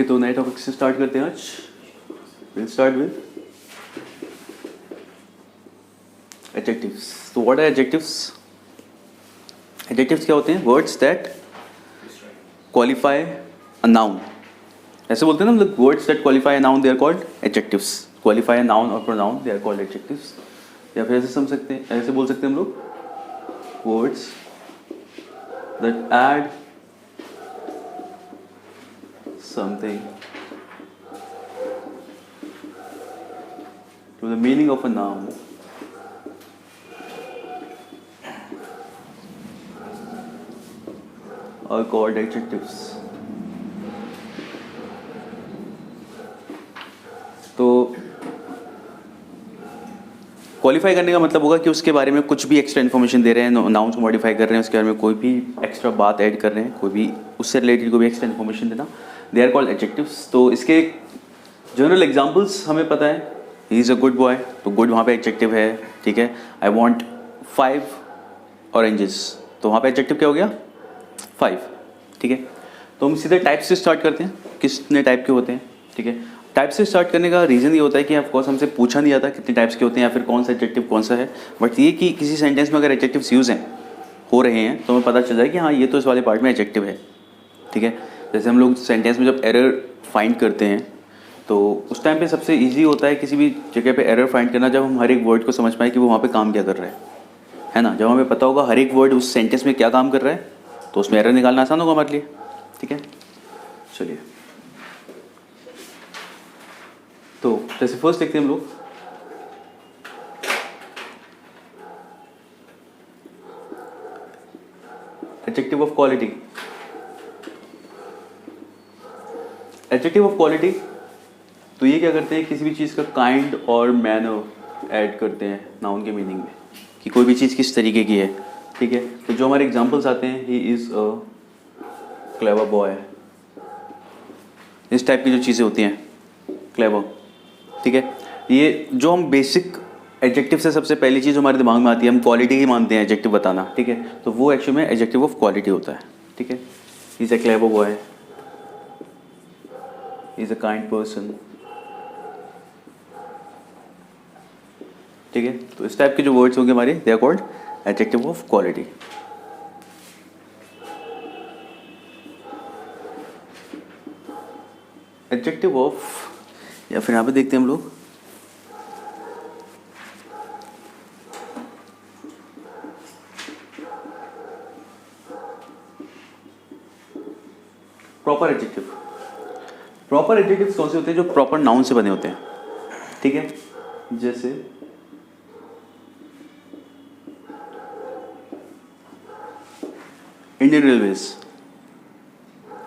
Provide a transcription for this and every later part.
Okay, तो नए topic से स्टार्ट करते हैं आज. Will start with adjectives. तो व्हाट आर एडजेक्टिव्स? एडजेक्टिव्स क्या होते हैं? Words that qualify a noun. ऐसे बोलते हैं ना हम लोग, words that qualify a noun they are called adjectives. Qualify a noun और pronoun they are called adjectives. या फिर ऐसे समझ सकते हैं, ऐसे बोल सकते हैं हम लोग, words that add something to the meaning of a noun are called adjectives. तो क्वालिफाई करने का मतलब होगा कि उसके बारे में कुछ भी एक्स्ट्रा इन्फॉर्मेशन दे रहे हैं, नाउन्स को मॉडिफाई कर रहे हैं, उसके बारे में कोई भी एक्स्ट्रा बात ऐड कर रहे हैं, कोई भी उससे रिलेटेड कोई भी एक्स्ट्रा इन्फॉर्मेशन देना, दे आर कॉल्ड एडजेक्टिव्स. तो इसके जनरल एग्जांपल्स हमें पता है. He is a good boy, तो गुड वहाँ पे एडजेक्टिव है. ठीक है. आई वॉन्ट 5 ऑरेंजेस, तो वहाँ पे एडजेक्टिव क्या हो गया? 5. ठीक है. तो हम सीधे टाइप से स्टार्ट करते हैं, कितने टाइप के होते हैं. ठीक है. टाइप से स्टार्ट करने का रीज़न ये होता है कि ऑफकोर्स हमसे पूछा नहीं जाता कितने टाइप्स के होते हैं या फिर कौन सा एडजेक्टिव कौन सा है, बट ये कि किसी सेंटेंस में अगर एडजेक्टिव्स यूज़ हैं, हो रहे हैं, तो हमें पता चल जाए कि हाँ, ये तो इस वाले पार्ट में एडजेक्टिव है. ठीक है. जैसे हम लोग सेंटेंस में जब एरर फाइंड करते हैं, तो उस टाइम पे सबसे ईजी होता है किसी भी जगह पे एरर फाइंड करना, जब हम हर एक वर्ड को समझ पाएँ कि वो वहाँ पे काम क्या कर रहा है ना. जब हमें पता होगा हर एक वर्ड उस सेंटेंस में क्या काम कर रहा है, तो उसमें एरर निकालना आसान होगा हमारे लिए. ठीक है. चलिए, तो जैसे फर्स्ट देखते हैं हम लोग, adjective of quality. Adjective of quality, तो ये क्या करते हैं, किसी भी चीज़ का काइंड और मैनर ऐड करते हैं नाउन के मीनिंग में, कि कोई भी चीज़ किस तरीके की है. ठीक है. तो जो हमारे एग्जांपल्स आते हैं, he is a clever boy, इस टाइप की जो चीज़ें होती हैं, क्लेवर. ठीक है. ये जो हम बेसिक एडजेक्टिव से सबसे पहली चीज़ हमारे दिमाग में आती है, हम क्वालिटी ही मानते हैं एडजेक्टिव बताना. ठीक है. तो वो एक्चुअली में एडजेक्टिव ऑफ क्वालिटी होता है. ठीक है. He is a clever boy, he is a kind person. ठीक है. तो इस टाइप के जो वर्ड्स होंगे हमारे, they are called adjective of quality. Adjective of, या फिर यहाँ पे देखते हैं हम लोग, प्रॉपर एडजेक्टिव. प्रॉपर एडजेक्टिव्स कौन से होते हैं? जो प्रॉपर नाउन से बने होते हैं. ठीक है. जैसे इंडियन रेलवेज.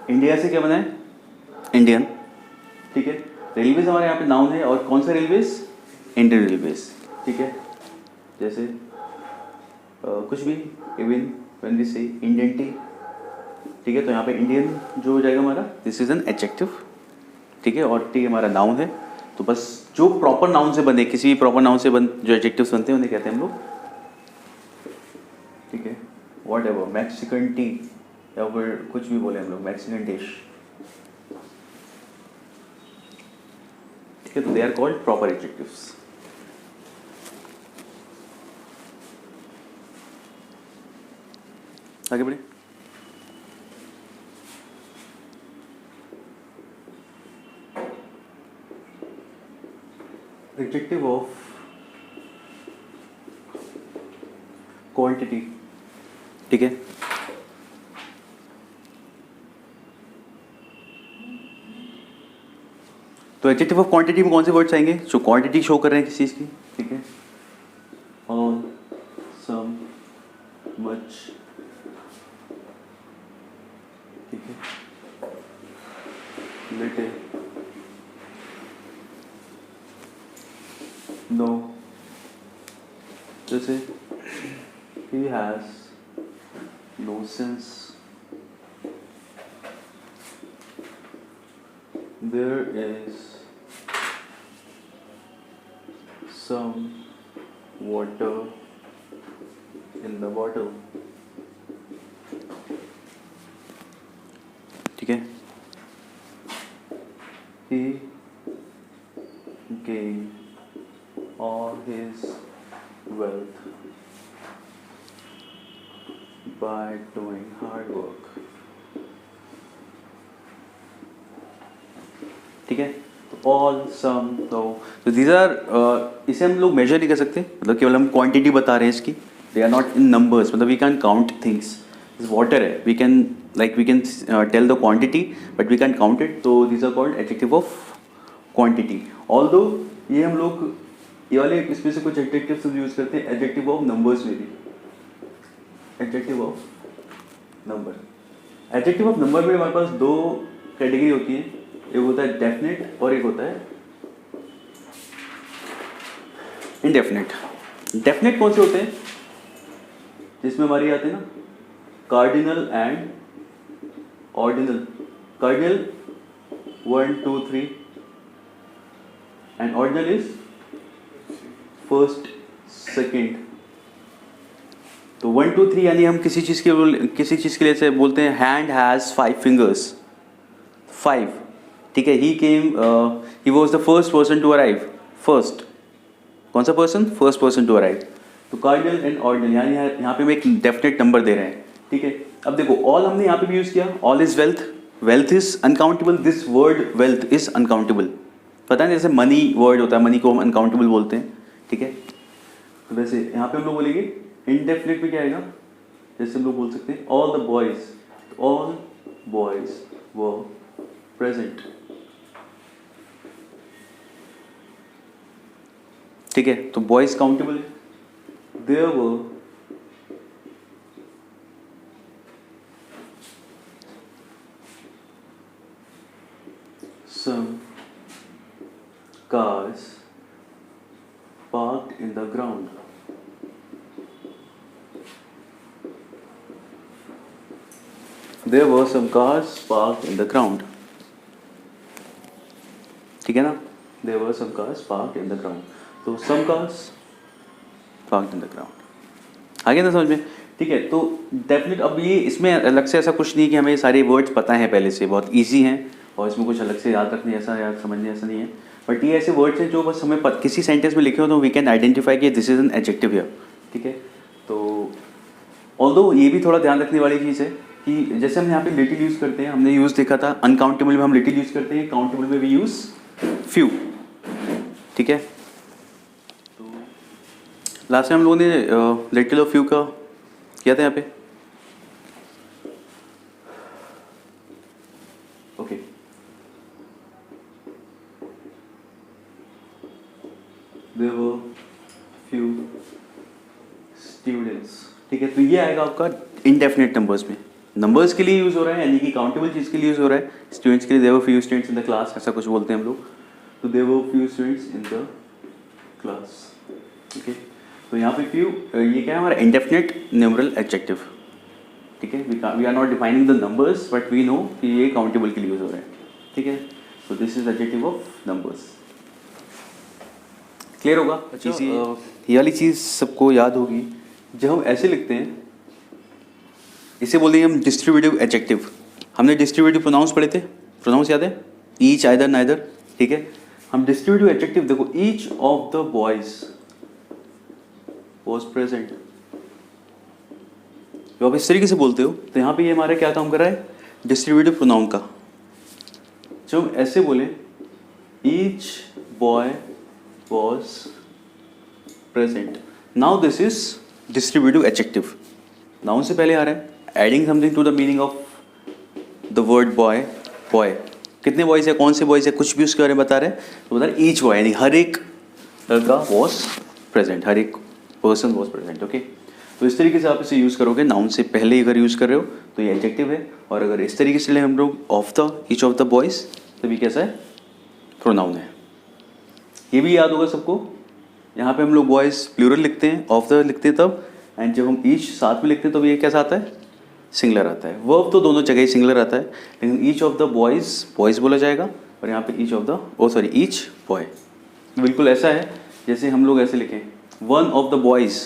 इंडिया से क्या बना है? इंडियन. ठीक है. रेलवेज हमारे यहाँ पे नाउन है, और कौन सा रेलवेज? Indian railways. ठीक है. जैसे कुछ भी, इवन व्हेन वी से इंडियन टी. ठीक है. तो यहाँ पे इंडियन जो हो जाएगा हमारा, दिस इज एन एडजेक्टिव. ठीक है. और टी हमारा नाउन है. तो बस जो प्रॉपर नाउन से बने, किसी भी प्रॉपर नाउन से जो एडजेक्टिव्स बनते हैं, उन्हें कहते हैं हम लोग. ठीक है. वॉट एवर, मैक्सिकन टी, या फिर कुछ भी बोले हम लोग, मैक्सिकन डिश. ठीक है. तो they are called proper adjectives. आगे बढ़े. Adjective of quantity. ठीक है. तो एडजेक्टिव ऑफ क्वांटिटी में कौन से वर्ड्स आएंगे? जो क्वांटिटी शो कर रहे हैं किसी चीज़ की. ठीक है. All, some, much. ठीक है. Little, no. जैसे he has no sense, there is some water in the bottle. ठीक है. wealth by doing hard work. ठीक है, तो ऑल सम तो दीज आर, इसे हम लोग मेजर नहीं कर सकते, मतलब केवल हम क्वांटिटी बता रहे हैं इसकी. They are not in numbers, मतलब we can count things. Water है, we can tell the quantity but we can count it. तो these are called adjective of quantity. Although ये हम लोग ये वाले इसमें से कुछ एडजेक्टिव्स यूज करते हैं एडजेक्टिव ऑफ नंबर्स में भी. Adjective of number, adjective of number में हमारे पास दो कैटेगरी होती है. एक होता है डेफिनेट और एक होता है इनडेफिनेट. डेफिनेट कौन से होते हैं? जिसमें हमारी आते हैं ना cardinal and ordinal. Cardinal 1 2 3 and ordinal is first second. तो 1 2 3 यानी हम किसी चीज़ के लिए से बोलते हैं हैंड हैज़ 5 फिंगर्स. 5, ठीक है. He was the first person to arrive. First कौन सा person? First person to arrive. तो कार्डिनल एंड ऑर्डिनल यानी यहाँ पे हम एक डेफिनेट नंबर दे रहे हैं. ठीक है. अब देखो ऑल हमने यहाँ पे भी यूज़ किया. All is wealth, wealth is uncountable. This word wealth is uncountable. पता नहीं, जैसे मनी वर्ड होता है, मनी को हम अनकाउंटेबल बोलते हैं. ठीक है. तो वैसे यहाँ पे हम लोग बोलेंगे इनडेफिनेट में क्या आएगा? जैसे हम लोग बोल सकते हैं all the boys. All boys were present. ठीक है. तो बॉयज काउंटेबल है. There were some cars parked in the ground. There were some cars parked in the ground. ठीक है ना? There were some cars parked in the ground. तो some cars parked in the ground. आ गया ना समझ में? ठीक है. तो डेफिनेट अब ये इसमें अलग से ऐसा कुछ नहीं कि हमें सारे वर्ड्स पता हैं पहले से, बहुत इजी हैं और इसमें कुछ अलग से याद रखने ऐसा याद समझने ऐसा नहीं है. बट ये ऐसे वर्ड्स हैं जो बस हमें किसी सेंटेंस में लिखे हो तो वी कैन आइडेंटिफाई कि this is an adjective here. ठीक है. तो ऑल्दो ये भी थोड़ा ध्यान रखने वाली चीज़ है कि जैसे हम यहाँ पे लिटिल यूज़ करते हैं, हमने यूज़ देखा था अनकाउंटेबल में हम लिटिल यूज़ करते हैं, काउंटेबल में भी यूज़ फ्यू. ठीक है. तो लास्ट में हम लोगों ने लिटिल और फ्यू का किया था यहाँ पे. Okay. There were few students. ठीक है. तो ये आएगा आपका इनडेफिनेट नंबर्स में. नंबर्स के लिए यूज़ हो रहा है यानी कि काउंटेबल चीज़ के लिए यूज़ हो रहा है. स्टूडेंट्स के लिए there were few students in the class, ऐसा कुछ बोलते हैं हम लोग. तो there were few students in the class. ठीक है. तो यहाँ पे few ये क्या है हमारा indefinite numeral adjective. ठीक है. we are not defining the numbers but we know कि ये काउंटेबल के लिए यूज़ हो रहा है. ठीक है. तो this is adjective of numbers. Clear होगा? ये वाली चीज़ सबको याद होगी. जब हम ऐसे लिखते हैं इसे बोलते हैं हम डिस्ट्रीब्यूटिव एडजेक्टिव. हमने डिस्ट्रीब्यूटिव प्रोनाउंस पढ़े थे. प्रोनाउंस याद है? Each, either, neither. ठीक है. हम डिस्ट्रीब्यूटिव एडजेक्टिव देखो each of the boys was present. जब आप इस तरीके से बोलते हो तो यहाँ पे ये हमारा क्या काम कर रहा है? डिस्ट्रीब्यूटिव प्रोनाउन का. जब हम ऐसे बोले each boy was present. Now this is distributive adjective. Noun से पहले आ रहा है adding something to the meaning of the word boy. Boy कितने बॉयज है, कौन से बॉयज है, कुछ भी उसके बारे में बता रहे हैं. तो बता रहे ईच बॉय यानी हर एक लड़का was present, हर एक person was present. ओके. तो इस तरीके से आप इसे यूज़ करोगे. नाउन से पहले अगर यूज़ कर रहे हो तो ये एडजेक्टिव है. और अगर इस तरीके से ले हम लोग of the each of the boys तो भी कैसा है? प्रोनाउन है. ये भी याद होगा सबको. यहाँ पे हम लोग बॉयज़ प्लूरल लिखते हैं, ऑफ द लिखते हैं तब. एंड जब हम ईच साथ में लिखते हैं तो ये कैसा आता है? सिंगलर आता है. वर्ब तो दोनों जगह ही सिंगलर आता है लेकिन ईच ऑफ द बॉयज़ बोला जाएगा और यहाँ पे each of the each boy. बिल्कुल ऐसा है जैसे हम लोग ऐसे लिखें one of the boys.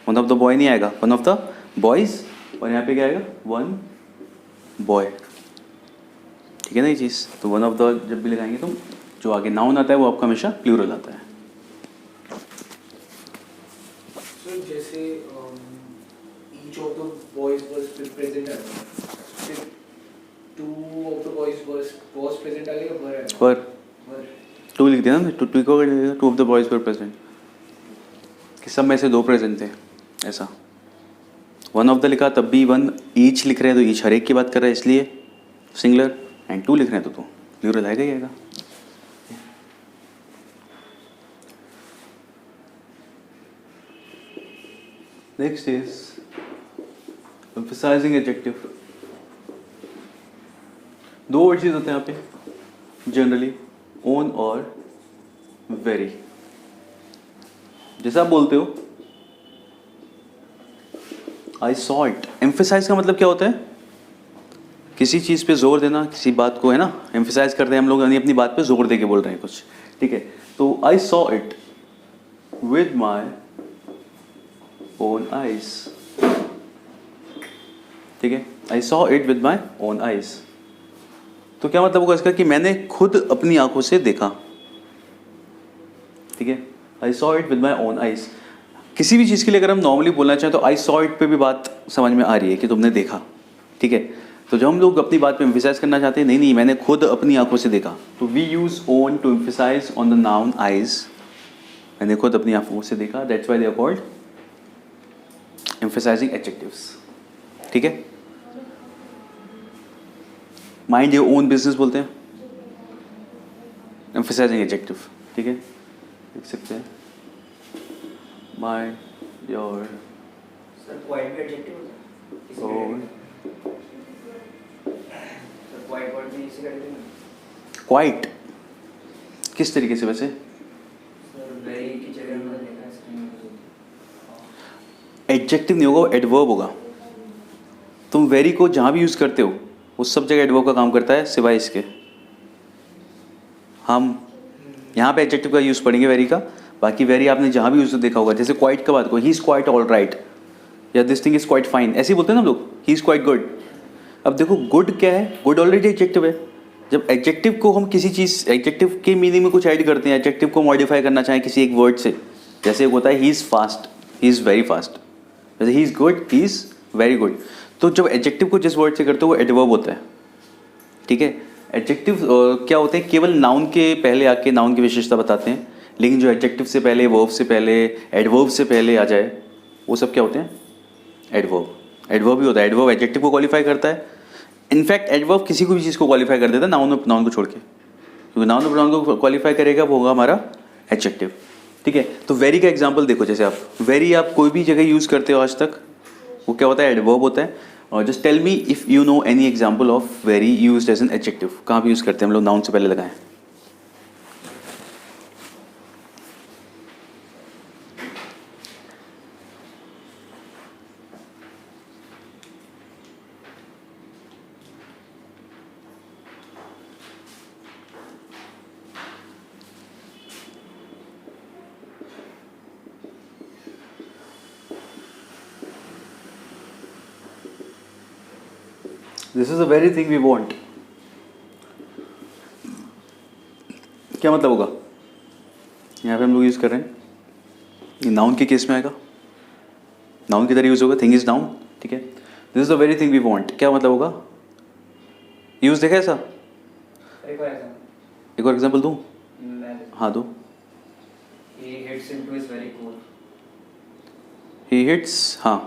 One of the boy नहीं आएगा, वन ऑफ द बॉयज़. और यहाँ पे क्या आएगा? One boy. ठीक है ना ये चीज़. तो वन ऑफ द जब भी लगाएंगे तो जो आगे नाउन आता है वो आपका हमेशा प्लूरल आता है. So जैसे each of the boys was present है, फिर two of the boys was present आएगा वर आएगा? पर टू लिख दिया ना, टू को two of the boys were present, कि सब में से दो प्रेजेंट थे ऐसा। वन ऑफ द लिखा तब भी वन, ईच लिख रहे हैं तो ईच हर एक की बात कर रहा है इसलिए सिंगुलर, एंड टू लिख रहे हैं तो प्लूरल आएगा ही आएगा। Next is emphasising adjective. दो वर्ड चीज होते हैं यहाँ पे जनरली, ओन और वेरी। जैसे आप बोलते हो आई सॉ इट, एम्फेसाइज का मतलब क्या होता है? किसी चीज पे जोर देना, किसी बात को, है ना, एम्फेसाइज करते हैं हम लोग, यानी अपनी बात पे जोर दे के बोल रहे हैं कुछ, ठीक है। तो I saw it with my own eyes, ठीक है, I saw it with my own eyes. तो क्या मतलब होगा इसका? कि मैंने खुद अपनी आंखों से देखा, ठीक है, I saw it with my own eyes. किसी भी चीज़ के लिए अगर हम नॉर्मली बोलना चाहें तो आई सॉ इट पे भी बात समझ में आ रही है कि तुमने देखा, ठीक है। तो जब हम लोग अपनी बात पे एम्फेसाइज करना चाहते हैं, नहीं मैंने खुद अपनी आंखों से देखा, तो we use own to emphasise on the noun eyes. मैंने खुद अपनी आंखों से देखा, that's why they are called emphasising adjectives, ठीक है। माइंड योर ओन बिजनेस बोलते हैं, एम्फेसाइजिंग एडजेक्टिव, ठीक है, लिख सकते हैं माइंड योर सर क्वाइट भी एडजेक्टिव होता है ओन। सर क्वाइट वर्ड भी इसी कैटेगरी में? क्वाइट किस तरीके से? वैसे सर वेरी की जगह हमने देखा है स्क्रीन में। एडजेक्टिव नहीं होगा, एडवर्ब होगा। तुम वेरी को जहाँ भी यूज़ करते हो उस सब जगह एडवर्ब का काम करता है, सिवाय इसके। हम यहाँ पे एडजेक्टिव का यूज़ पढ़ेंगे वेरी का, बाकी वेरी आपने जहाँ भी यूज़ देखा होगा। जैसे क्वाइट का बात को, he is quite all right, या this thing is quite fine, ऐसे ही बोलते हैं ना हम लोग, ही इज़ क्वाइट गुड। अब देखो गुड क्या है? गुड ऑलरेडी एडजेक्टिव है। जब एडजेक्टिव को हम किसी चीज़, एडजेक्टिव के मीनिंग में कुछ ऐड करते हैं, एडजेक्टिव को मॉडिफाई करना चाहें किसी एक वर्ड से, जैसे एक होता है he is fast, he is very fast, जैसे he is good, he is very good. तो जब एडजेक्टिव को जिस वर्ड से करते हो वो एडवर्ब होता है, ठीक है। एडजेक्टिव क्या होते हैं? केवल नाउन के पहले आके नाउन की विशेषता बताते हैं, लेकिन जो एडजेक्टिव से पहले, वर्ब से पहले, एडवर्ब से पहले आ जाए, वो सब क्या होते हैं? एडवर्ब। एडवर्ब ही होता है। एडवर्ब एडजेक्टिव को क्वालिफाई करता है। इनफैक्ट एडवर्ब किसी को भी चीज़ को क्वालिफाई कर देता है, नाउन को छोड़ के, क्योंकि नाउन को क्वालिफाई करेगा वो होगा हमारा एडजेक्टिव, ठीक है। तो वेरी का एग्जाम्पल देखो, जैसे आप वेरी आप कोई भी जगह यूज़ करते हो आज तक, वो क्या होता है? एडवर्ब होता है। और just tell me if you know any example of very used as an adjective. कहाँ पे यूज़ करते हैं हम लोग? नाउन से पहले लगाएं। This is the very thing we want. क्या मतलब होगा? यहाँ पे हम लोग यूज़ कर रहे हैं, ये नाउन के केस में आएगा, नाउन की तरह यूज़ होगा, थिंग इज नाउन, ठीक है। This is the very thing we want, क्या मतलब होगा? यूज़ देखा ऐसा? एक और एग्जाम्पल दूँ? हाँ दो। He hits into is very cool. He hits, हाँ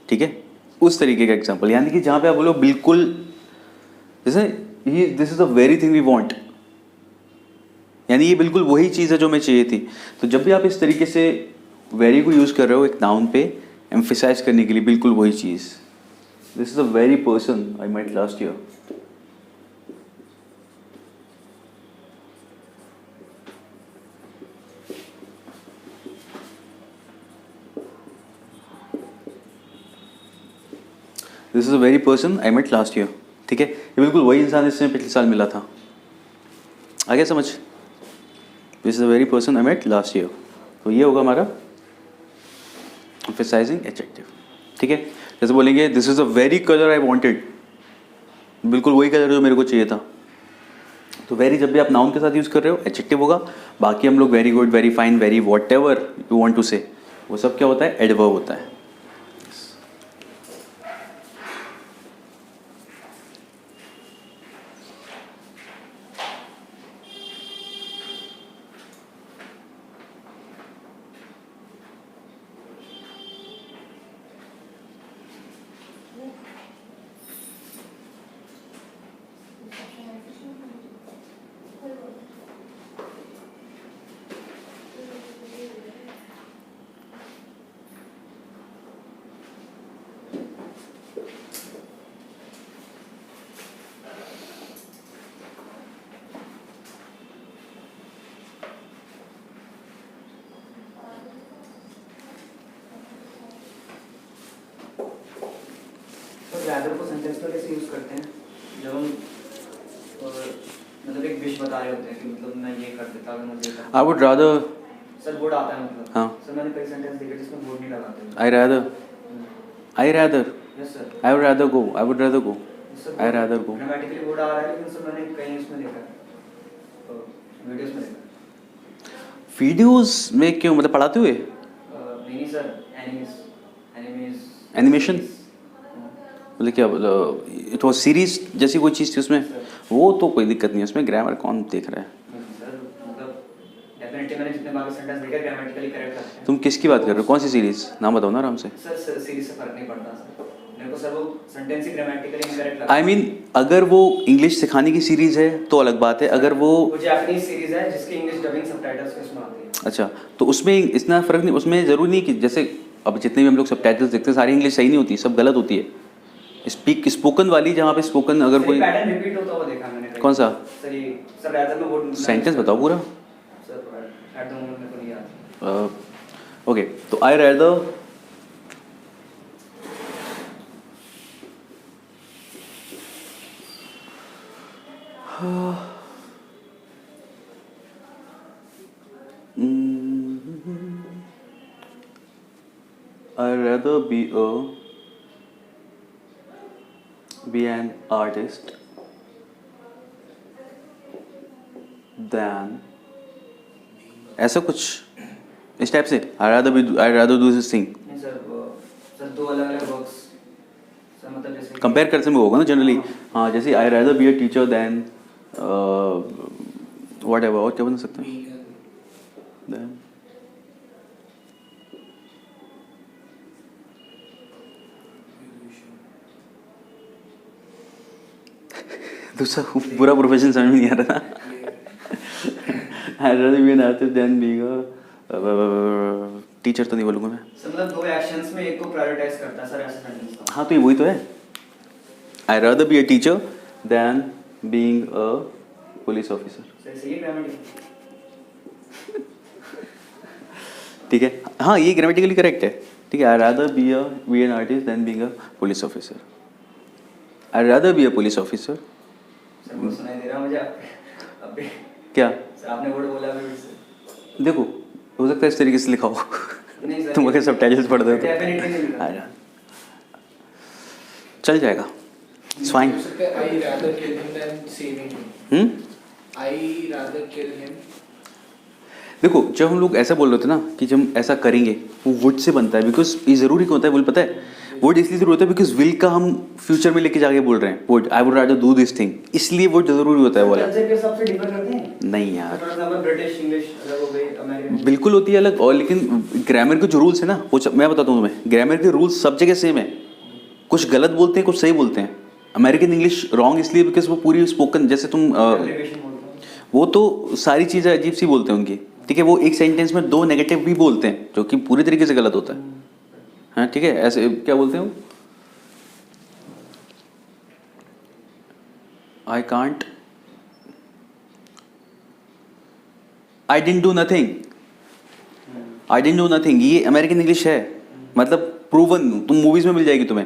ठीक है, उस तरीके का एग्जाम्पल। यानी कि जहाँ पे आप बोलो बिल्कुल, जैसे ये this is the very thing we want, यानी ये बिल्कुल वही चीज़ है जो मैं चाहिए थी। तो जब भी आप इस तरीके से वेरी को यूज़ कर रहे हो एक नाउन पे एम्फेसाइज करने के लिए, बिल्कुल वही चीज़। This is the very person I met last year. This is a very person I met last year, ठीक है। ये बिल्कुल वही इंसान जिससे पिछले साल मिला था। आ गया समझ? This is a very person I met last year, तो ये होगा हमारा एम्फेसाइजिंग एडजेक्टिव, ठीक है। जैसे बोलेंगे this is a very colour I wanted, बिल्कुल वही कलर जो मेरे को चाहिए था। तो वेरी जब भी आप नाउन के साथ यूज़ कर रहे हो एडजेक्टिव होगा। बाकी हम लोग very good, very fine, very whatever you want to say, वो सब क्या होता है, एडवर्ब होता है. तो rather को सेंटेंस में कैसे यूज करते हैं जब हम मतलब एक विश बता रहे होते हैं कि मतलब मैं ये कर देता अगर मुझे आई वुड रादर, सर वुड आता है मतलब. हाँ. सर मैंने कई सेंटेंस देखे जिसमें वुड नहीं लगाते. I rather, yes sir. I would rather go, I would rather go, I rather go. Grammatically would आ रहा है लेकिन सर मैंने कहीं इसमें देखा है वीडियोस में देखा. वीडियोस में क्यों, मतलब पढ़ाते हुए? नहीं सर, एनिमीज एनिमेशन मतलब क्या, इट वाज सीरीज जैसी कोई चीज़ थी उसमें, वो तो कोई दिक्कत नहीं है उसमें. ग्रामर कौन देख रहा है? सर मतलब डेफिनेटली मैंने जितने बार सेंटेंस देखे ग्रामेटिकली करेक्ट लगते हैं. तुम किसकी बात कर रहे हो, कौन सी सीरीज, नाम बताओ ना आराम से. सर सीरीज से फर्क नहीं पड़ता सर मेरे को. सर वो सेंटेंस ही ग्रामेटिकली इनकरेक्ट लगता है. आई मीन अगर वो इंग्लिश सिखाने की सीरीज है तो अलग बात है. अगर वो जापानीज सीरीज है जिसकी इंग्लिश डबिंग सबटाइटल्स उसमें आती है. अच्छा, तो उसमें इतना फ़र्क नहीं, उसमें ज़रूरी नहीं कि जैसे अब जितने भी हम लोग सबटाइटल्स देखते हैं सारी इंग्लिश सही नहीं होती, सब गलत होती है. स्पोकन वाली जहाँ पे स्पोकन अगर कोई पैटर्न रिपीट होता हुआ देखा मैंने. कौन सा? सर ये सर रैदर में वो सेंटेंस बताओ पूरा. सर एट द मोमेंट मेरे को नहीं याद. ओके, तो I rather I'd rather be an artist than ऐसा कुछ इस टाइप से. I'd rather do this thing. नहीं सर दो अलग अलग वर्क्स सर मतलब जैसे कंपेयर करते में होगा ना जनरली. हाँ, जैसे I'd rather be a teacher than whatever, और क्या बन सकता है? Then दूसरा पूरा प्रोफेशन समझ में नहीं आ रहा था. I'd rather be an artist than being a teacher तो नहीं बोलूँगा मैं. सर मतलब दो एक्शंस में एक को प्रायोरिटाइज करता है सर ऐसा सेंटेंस. हाँ, तो ये वही तो है. I'd rather be a teacher than being a police officer. Sir सही है ग्रामेटिकली. ठीक है, हाँ ये ग्रामेटिकली करेक्ट है. ठीक है, I'd rather be an artist than being a police officer. I'd rather be a police officer. Sir वो सुनाई दे रहा मुझे अभी. क्या? सर आपने वर्ड बोला अभी से. देखो, हो सकता है इस तरीके से लिखा हो. नहीं सर, तुम अगर सबटाइटल्स पढ़ दो तो डेफिनेटली नहीं लिखा. चल जाएगा. It's fine. I rather kill him than saving him. I rather kill him. देखो, जब हम लोग ऐसा बोल रहे होते हैं ना कि जब हम ऐसा करेंगे, वो वुड से बनता है. बिकॉज ये ज़रूरी क्यों होता है, विल पता है? वुड इसलिए ज़रूरी होता है बिकॉज विल का हम फ्यूचर में लेके जाके बोल रहे हैं. Would, I would rather do this thing, इसलिए वुड ज़रूरी होता है वाला. कल्चर के हिसाब से डिफर करते हैं. नहीं यार, फॉर एग्जांपल ब्रिटिश इंग्लिश अलग हो गई, अमेरिकन बिल्कुल होती है अलग. और लेकिन ग्रामर के जो रूल्स है ना, वो मैं बताता हूँ तुम्हें, ग्रामर के रूल्स सब जगह सेम है. कुछ गलत बोलते हैं, कुछ सही बोलते हैं. अमेरिकन इंग्लिश रॉन्ग इसलिए बिकॉज वो पूरी स्पोकन, जैसे तुम एलिवेशन बोलते हैं. वो तो सारी चीज़ें अजीब सी बोलते हैं उनकी. ठीक है, वो एक सेंटेंस में दो नेगेटिव भी बोलते हैं जो कि पूरी तरीके से गलत होता है. हाँ ठीक है, ऐसे क्या बोलते हैं वो, I can't, I didn't do nothing, I didn't do nothing. ये अमेरिकन इंग्लिश है, मतलब प्रूवन, तुम मूवीज में मिल जाएगी तुम्हें.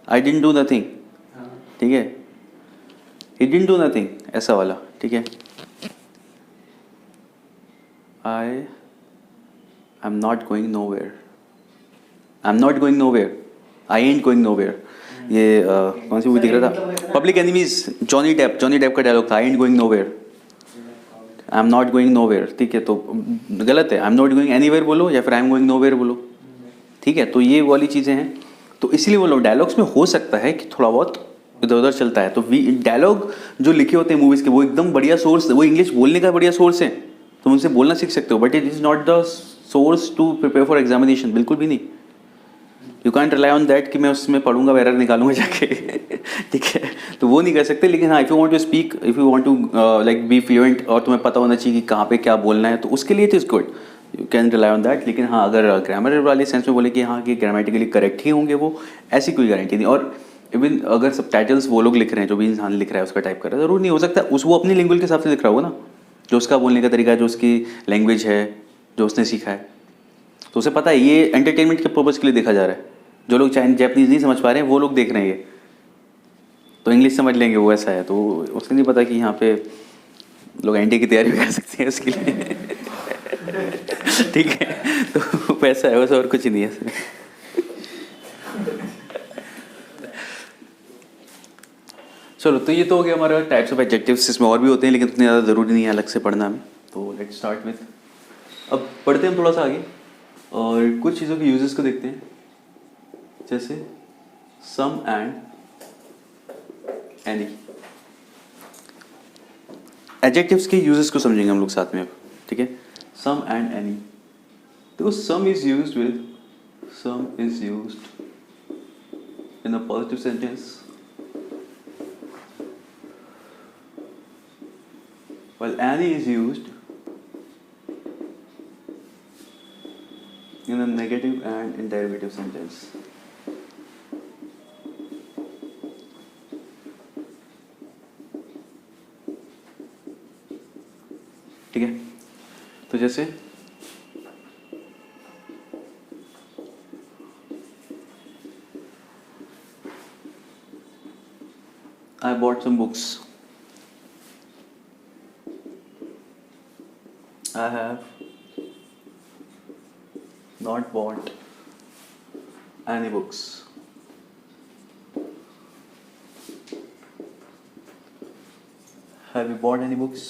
I didn't do nothing. ठीक है, ही डिडंट डू नथिंग, ऐसा वाला. ठीक है, I am not going nowhere. I'm not going nowhere. I ain't going nowhere. ये कौन सी मूवी दिख रहा था, पब्लिक एनिमीज, जॉनी डेप का डायलॉग था, I ain't going nowhere. I am not going nowhere, ठीक है, तो गलत है। I am not going anywhere बोलो या फिर आई एम गोइंग नोवेयर बोलो, ठीक है। तो ये वाली चीज़ें हैं, तो इसीलिए वो लोग डायलॉग्स में हो सकता है कि थोड़ा बहुत इधर उधर चलता है। तो डायलॉग जो लिखे होते हैं मूवीज़ के वो एकदम बढ़िया सोर्स, वो इंग्लिश बोलने का बढ़िया सोर्स है, तुम उनसे बोलना सीख सकते हो, but it is not the source to prepare for examination, बिल्कुल भी नहीं। You can't rely on that कि मैं उसमें पढ़ूंगा, एरर निकालूंगा जाके ठीक है, तो वो नहीं कर सकते। लेकिन हाँ, if you want to speak, if you want to like be fluent, और तुम्हें पता होना चाहिए कि कहाँ पे क्या बोलना है, तो उसके लिए it is good, you can rely on that. लेकिन हाँ, अगर ग्रामर वाले सेंस में बोले कि हाँ कि ग्रामेटिकली करेक्ट ही होंगे वो, ऐसी कोई गारंटी नहीं। और इवन अगर सब टाइटल्स वो लोग लिख रहे हैं, जो भी इंसान लिख रहा है उसका टाइप कर रहा है, ज़रूर नहीं हो सकता उस वो अपनी लैंग्वेज के हिसाब से लिख रहा होगा ना, जो उसका बोलने का तरीका है, जो उसकी लैंग्वेज है, जो उसने सीखा है, तो उसे पता है ये एंटरटेनमेंट के पर्पज़ के लिए देखा जा रहा है। जो लोग चाइनीज जैपनीज नहीं समझ पा रहे हैं वो लोग देख रहे हैं ये, तो इंग्लिश समझ लेंगे, वो ऐसा है। तो उसको नहीं पता कि यहाँ पे लोग एनडीए की तैयारी भी कर सकते हैं उसके लिए ठीक है, तो पैसा है, वैसा और कुछ नहीं है इसमें। चलो, तो ये तो हो गया हमारा टाइप्स ऑफ एडजेक्टिव्स। इसमें और भी होते हैं लेकिन उतने ज़्यादा ज़रूरी नहीं है अलग से पढ़ना हमें। तो लेट्स स्टार्ट विथ, अब पढ़ते हैं हम थोड़ा सा आगे और कुछ चीज़ों के यूजेस को देखते हैं, जैसे सम एंड एनी। एडजेक्टिव्स के यूजेस को समझेंगे हम लोग साथ में अब, ठीक है। सम एंड एनी, तो सम is used with, some is used in a positive sentence, while any is used in a negative and interrogative sentence. ठीक है, तो जैसे I bought some books. I have not bought any books. Have you bought any books?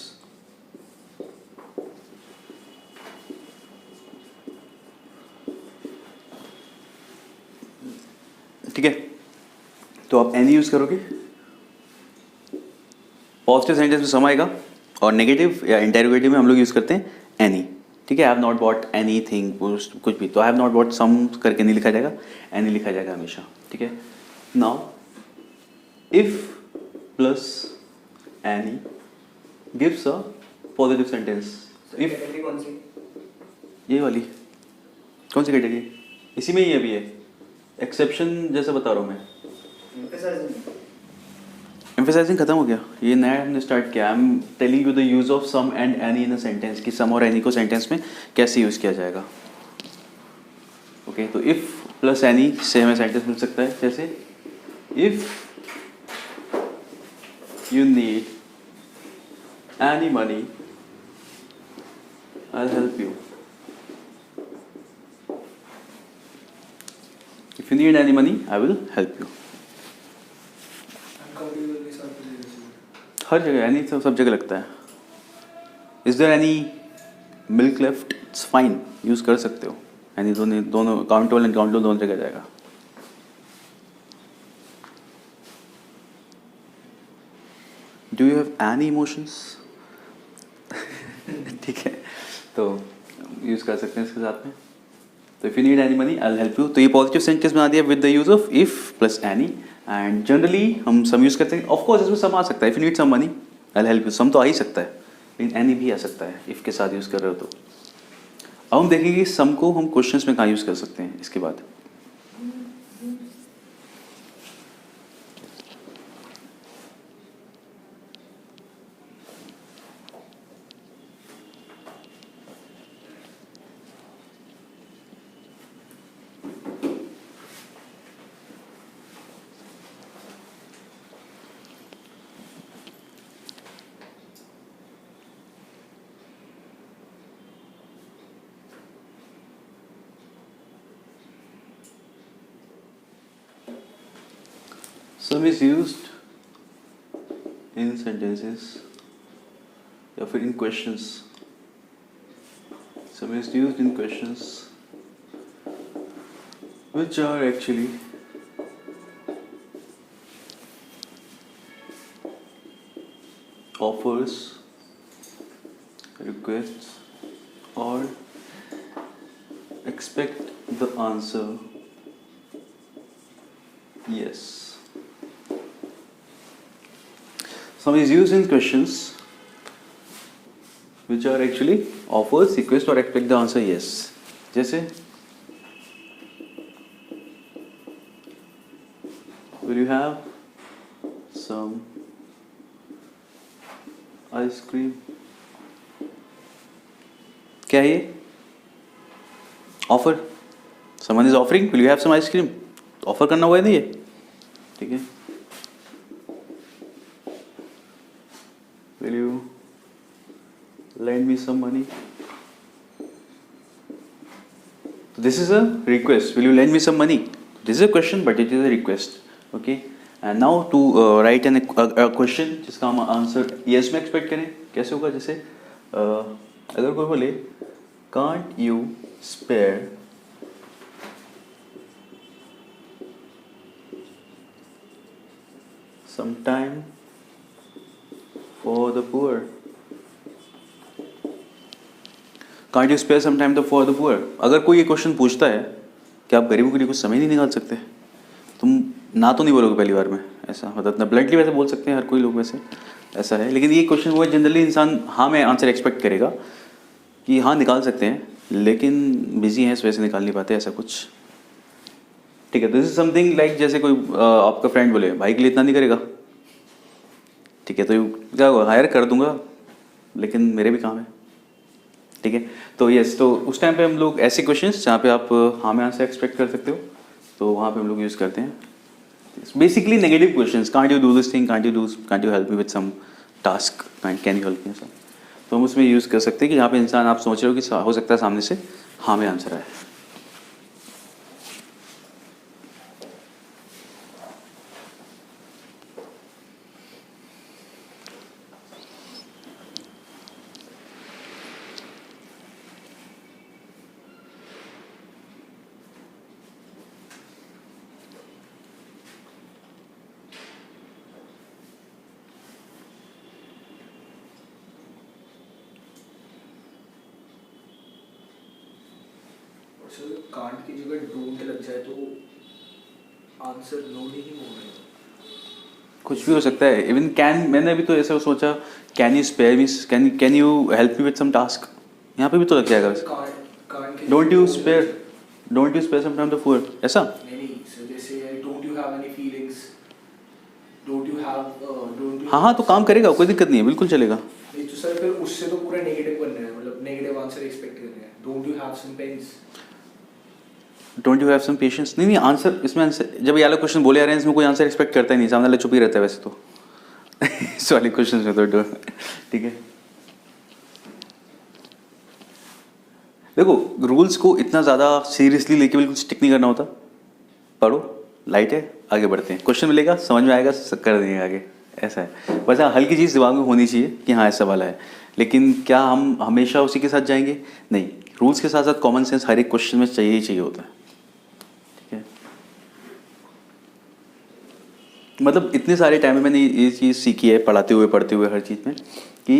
ठीक है, तो आप any use करोगे, positive sentence में सम आएगा और नेगेटिव या इंटेरोगेटिव में हम लोग यूज करते हैं एनी, ठीक है। I have not bought anything, कुछ भी, तो I have not bought some करके नहीं लिखा जाएगा, एनी लिखा जाएगा हमेशा, ठीक है। Now if plus any gives a positive sentence. If category कौन सी? ये वाली कौन सी कैटेगरी? इसी में ही अभी है, एक्सेप्शन जैसा बता रहा हूँ मैं। एम्फेसाइजिंग खत्म हो गया, ये नया हमने स्टार्ट किया। I am telling you the use of some and any in a sentence, कि सम और एनी को सेंटेंस में कैसे यूज किया जाएगा। ओके, तो इफ प्लस एनी से हमें सेंटेंस मिल सकता है, जैसे if you need any money I will help you. If you need any money I will help you. हर जगह एनी सब जगह लगता है। Is there any milk left, it's fine, use कर सकते हो। एनी दोनों काउंटेबल एंड काउंटेबल दोनों जगह जाएगा। Do you have any emotions ठीक है, तो यूज कर सकते हैं इसके साथ में। तो if you need any money I will help you, तो ये पॉजिटिव सेंटेंस बना दिया with the use of if plus any. And generally हम सम यूज करते हैं, ऑफ कोर्स इसमें सम आ सकता है, if you need some money I will help you, some तो आ ही सकता है, लेकिन एनी भी आ सकता है इफ के साथ यूज कर रहे हो तो। अब हम देखेंगे सम को हम क्वेश्चंस में कहाँ यूज कर सकते हैं इसके बाद। Sum is used in sentences या फिर in questions, some is used in questions which are actually offers, requests, or expect the answer yes. Some is used in questions which are actually offers, request, or expect the answer yes. जैसे will you have some ice cream? क्या है ये? Offer, someone is offering, will you have some ice cream? Offer करना हुआ है ना ये, ठीक है. Will you lend me some money? This is a request. Will you lend me some money? This is a question, but it is a request. Okay. And now to write a question जिसका हम answer yes में expect करें, कैसे होगा? जैसे अगर कोई बोले can't you spare some time for the poor? Can't you spare some time for the poor? अगर कोई ये क्वेश्चन पूछता है कि आप गरीबों के लिए कुछ समय नहीं निकाल सकते, तुम ना तो नहीं बोलोगे पहली बार में, ऐसा मतलब ना ब्लंटली वैसे बोल सकते हैं हर कोई लोग वैसे, ऐसा है. लेकिन ये क्वेश्चन वो जनरली इंसान हाँ में आंसर एक्सपेक्ट करेगा कि हाँ निकाल सकते हैं, लेकिन बिजी हैं इस वजह से निकाल नहीं पाते, ऐसा कुछ. ठीक है, दिस इज समथिंग लाइक जैसे कोई आपका फ्रेंड बोले भाई के लिए इतना नहीं करेगा, ठीक है, तो क्या होगा, हायर कर दूंगा लेकिन मेरे भी काम है. ठीक है, तो यस, तो उस टाइम पे हम लोग ऐसे क्वेश्चंस जहाँ पे आप हाँ में आंसर एक्सपेक्ट कर सकते हो, तो वहाँ पे हम लोग यूज़ करते हैं. Basically negative questions, can't you do this thing, can't you help me with some task, can you help me, ऐसा. तो हम उसमें यूज़ कर सकते हैं कि जहाँ पे इंसान आप सोच रहे हो कि हो सकता है सामने से हाँ में आंसर आए. कांट की जगह डोंट लग जाए तो आंसर नो नहीं होगा, कुछ भी हो सकता है. इवन कैन, मैंने अभी तो ऐसा सोचा can you spare me, can you help me with some task, यहाँ पे भी तो लग जाएगा. Don't you spare some time the poor, ऐसा नहीं. सो जैसे don't you have any feelings, don't you have हाँ तो काम करेगा, कोई दिक्कत नहीं है, बिल्कुल चलेगा. नहीं तो सर फिर उससे तो पूरा नेगेटिव बनना है, मतलब नेगेटिव आंसर एक्सपेक्ट कर रहे हैं. Don't you have some pens, don't you have some patience. नहीं आंसर इसमें आंसर, जब ये वाला क्वेश्चन बोले आ रहे हैं इसमें कोई आंसर एक्सपेक्ट करता ही नहीं, सामने वाला चुप ही रहता है वैसे तो इस वाले क्वेश्चन में तो. ठीक है, देखो रूल्स को इतना ज़्यादा सीरियसली लेके बिल्कुल स्टिक नहीं करना होता. पढ़ो, लाइट है, आगे बढ़ते हैं. क्वेश्चन मिलेगा, समझ में आएगा, कर देंगे आगे, ऐसा है. बस हाँ, हल्की चीज़ दिमाग में होनी चाहिए कि हाँ ऐसा वाला है, लेकिन क्या हम हमेशा उसी के साथ जाएंगे? नहीं. रूल्स के साथ साथ कॉमन सेंस हर एक क्वेश्चन में चाहिए ही चाहिए होता है. ठीक है, मतलब इतने सारे टाइम में मैंने ये चीज़ सीखी है, पढ़ाते हुए पढ़ते हुए हर चीज़ में, कि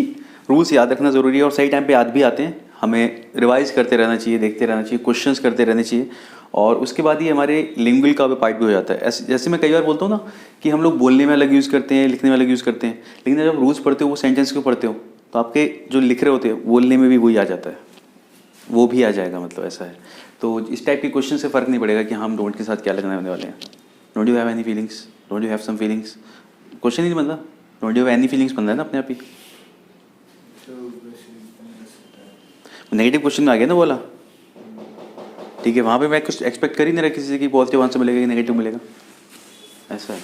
रूल्स याद रखना ज़रूरी है और सही टाइम पे याद भी आते हैं. हमें रिवाइज करते रहना चाहिए, देखते रहना चाहिए, क्वेश्चंस करते रहने चाहिए, और उसके बाद ही हमारे लिंगुअल का भी पार्ट भी हो जाता है. ऐसे जैसे मैं कई बार बोलता हूँ ना कि हम लोग बोलने में अलग यूज़ करते हैं, लिखने में अलग यूज़ करते हैं, लेकिन जब रूल्स पढ़ते हो, वो सेंटेंस को पढ़ते हो, तो आपके जो लिख रहे होते हैं बोलने में भी वही आ जाता है, वो भी आ जाएगा, मतलब ऐसा है. तो इस टाइप के क्वेश्चन से फ़र्क नहीं पड़ेगा कि हम डोंट के साथ क्या लगाने वाले हैं. Don't you have any feelings, don't you have some feelings, question ही नहीं बनता. Don't you have any feelings बन रहा है ना अपने आप ही. नेगेटिव क्वेश्चन में आ गया ना बोला. ठीक है, वहाँ पे मैं कुछ एक्सपेक्ट कर ही नहीं रहा किसी से कि पॉजिटिव आंसर मिलेगा कि नेगेटिव मिलेगा, ऐसा है.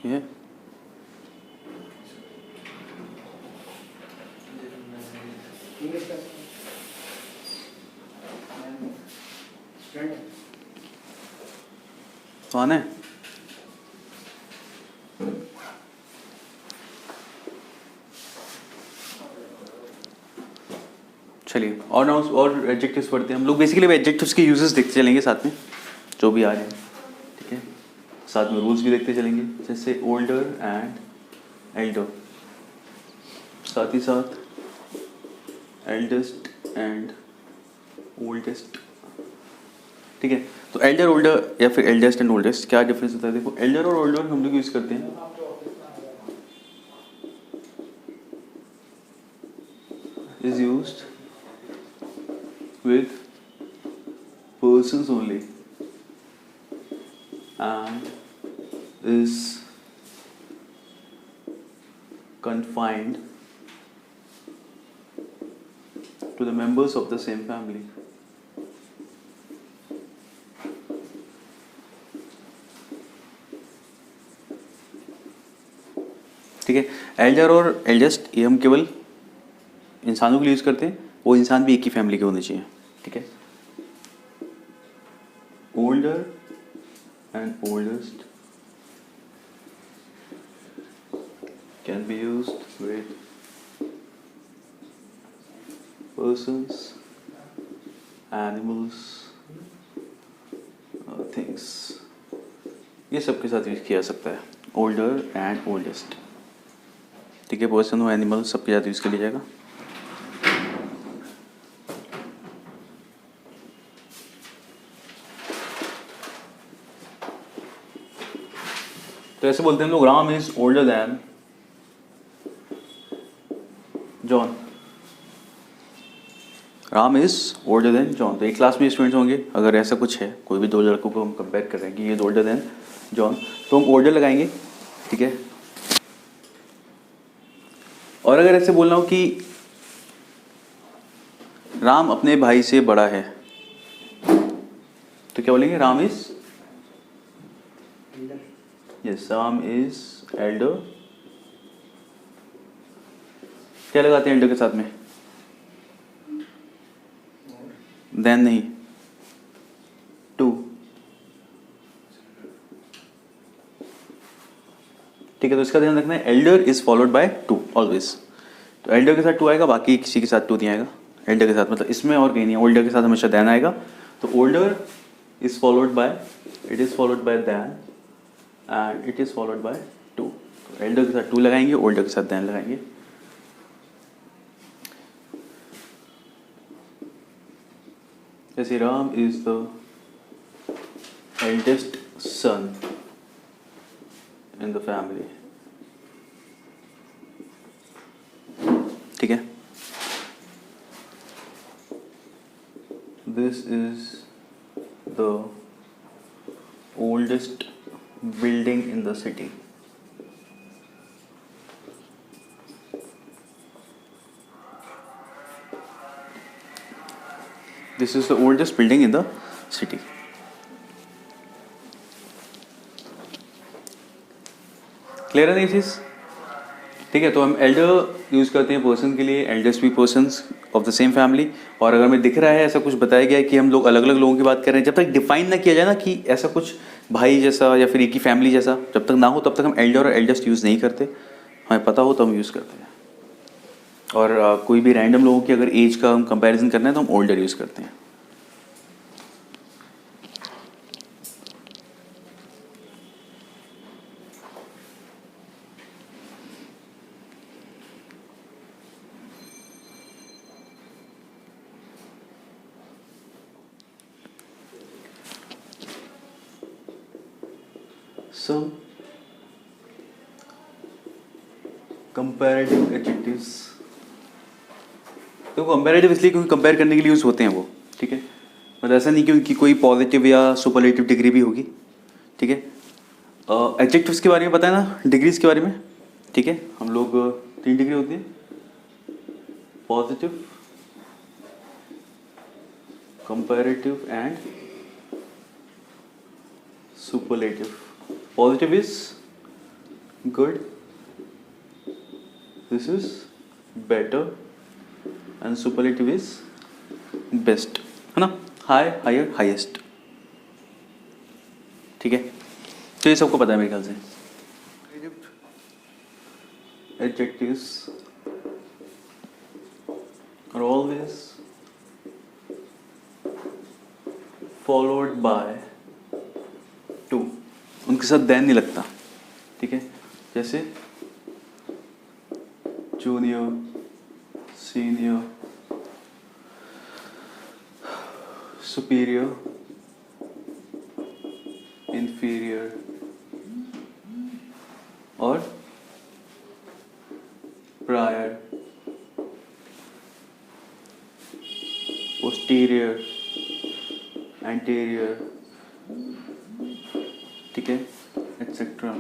ये स्टूडेंट तो आना है। चलिए और नाउंस और एडजेक्टिव्स पढ़ते हैं हम लोग। बेसिकली एडजेक्टिव्स के यूजेस देखते चलेंगे साथ में, जो भी आ रहे हैं, ठीक है। साथ में रूल्स भी देखते चलेंगे, जैसे ओल्डर एंड एल्डर, साथ ही साथ एल्डेस्ट एंड ओल्डेस्ट, ठीक है। तो एल्डर, ओल्डर या फिर एल्डेस्ट एंड ओल्डेस्ट क्या डिफरेंस होता है? देखो, एल्डर और ओल्डर हम लोग यूज करते हैं is used with persons only and is confined to the members of the same family. ठीक है। एल्डर और एल्डेस्ट ये हम केवल इंसानों के लिए यूज करते हैं, वो इंसान भी एक ही फैमिली के होने चाहिए, ठीक है। Older and oldest can be used with persons, animals, things, ये सब के साथ यूज किया जा सकता है, ओल्डर एंड ओल्डेस्ट, ठीक है। पर्सन और एनिमल सबके साथ यूज कर लिया जाएगा। तो ऐसे बोलते हैं हम लोग, Ram is older than John. Ram is older than John. तो एक क्लास में स्टूडेंट्स होंगे, अगर ऐसा कुछ है, कोई भी दो लड़कों को हम कंपेयर कर रहे हैं कि ये ओल्डर देन जॉन, तो हम ओल्डर लगाएंगे, ठीक है। और अगर ऐसे बोलना हो कि राम अपने भाई से बड़ा है, तो क्या बोलेंगे? Ram is, yes, Ram is Elder. क्या लगाते हैं एल्डर के साथ में? देन नहीं, टू, ठीक है। तो इसका ध्यान रखना है, Elder is followed by to always. तो एल्डर के साथ टू आएगा, बाकी किसी के साथ टू नहीं आएगा। एल्डर के साथ मतलब इसमें और कहीं नहीं है, ओल्डर के साथ हमेशा देन आएगा। तो older is followed by, it is followed by then and it is followed by to. तो एल्डर के साथ टू लगाएंगे, ओल्डर के साथ देन लगाएंगे। जैसे Ram is the eldest son in the family, ठीक है। This is the oldest building in the city. This is the oldest building in the city. Clear है नहीं चीज? ठीक है। तो हम एल्डर यूज करते हैं पर्सन के लिए, एल्डेस्ट भी persons of the same family. और अगर हमें दिख रहा है, ऐसा कुछ बताया गया है कि हम लोग अलग अलग लोगों की बात कर रहे हैं, जब तक डिफाइन ना किया जाए ना कि ऐसा कुछ भाई जैसा या फिर एक ही फैमिली जैसा, जब तक ना हो तब तक हम एल्डर और एल्डेस्ट यूज़ नहीं करते। हमें पता हो तो हम यूज़ करते हैं। और कोई भी रैंडम लोगों की अगर एज का हम कंपैरिजन करना है तो हम ओल्डर यूज़ करते हैं। Some comparative adjectives, तो कंपैरेटिव इसलिए क्योंकि कंपेयर करने के लिए यूज़ होते हैं वो, ठीक है। मतलब ऐसा नहीं कि उनकी कोई पॉजिटिव या सुपरलेटिव डिग्री भी होगी, ठीक है। एडजेक्टिव्स के बारे में पता है ना, डिग्रीज के बारे में, ठीक है। हम लोग 3 डिग्री होती है, positive, comparative and superlative. Positive is good, this is better, and superlative is best, है ना, high, higher, highest, ठीक है। तो ये सबको पता है मेरे ख्याल से। Adjectives are always followed by to, उनके साथ देन नहीं लगता, ठीक है। जैसे जूनियर, सीनियर, सुपीरियर, इंफीरियर और प्रायर, पोस्टीरियर, एंटीरियर, ठीक है, एटसेट्रा।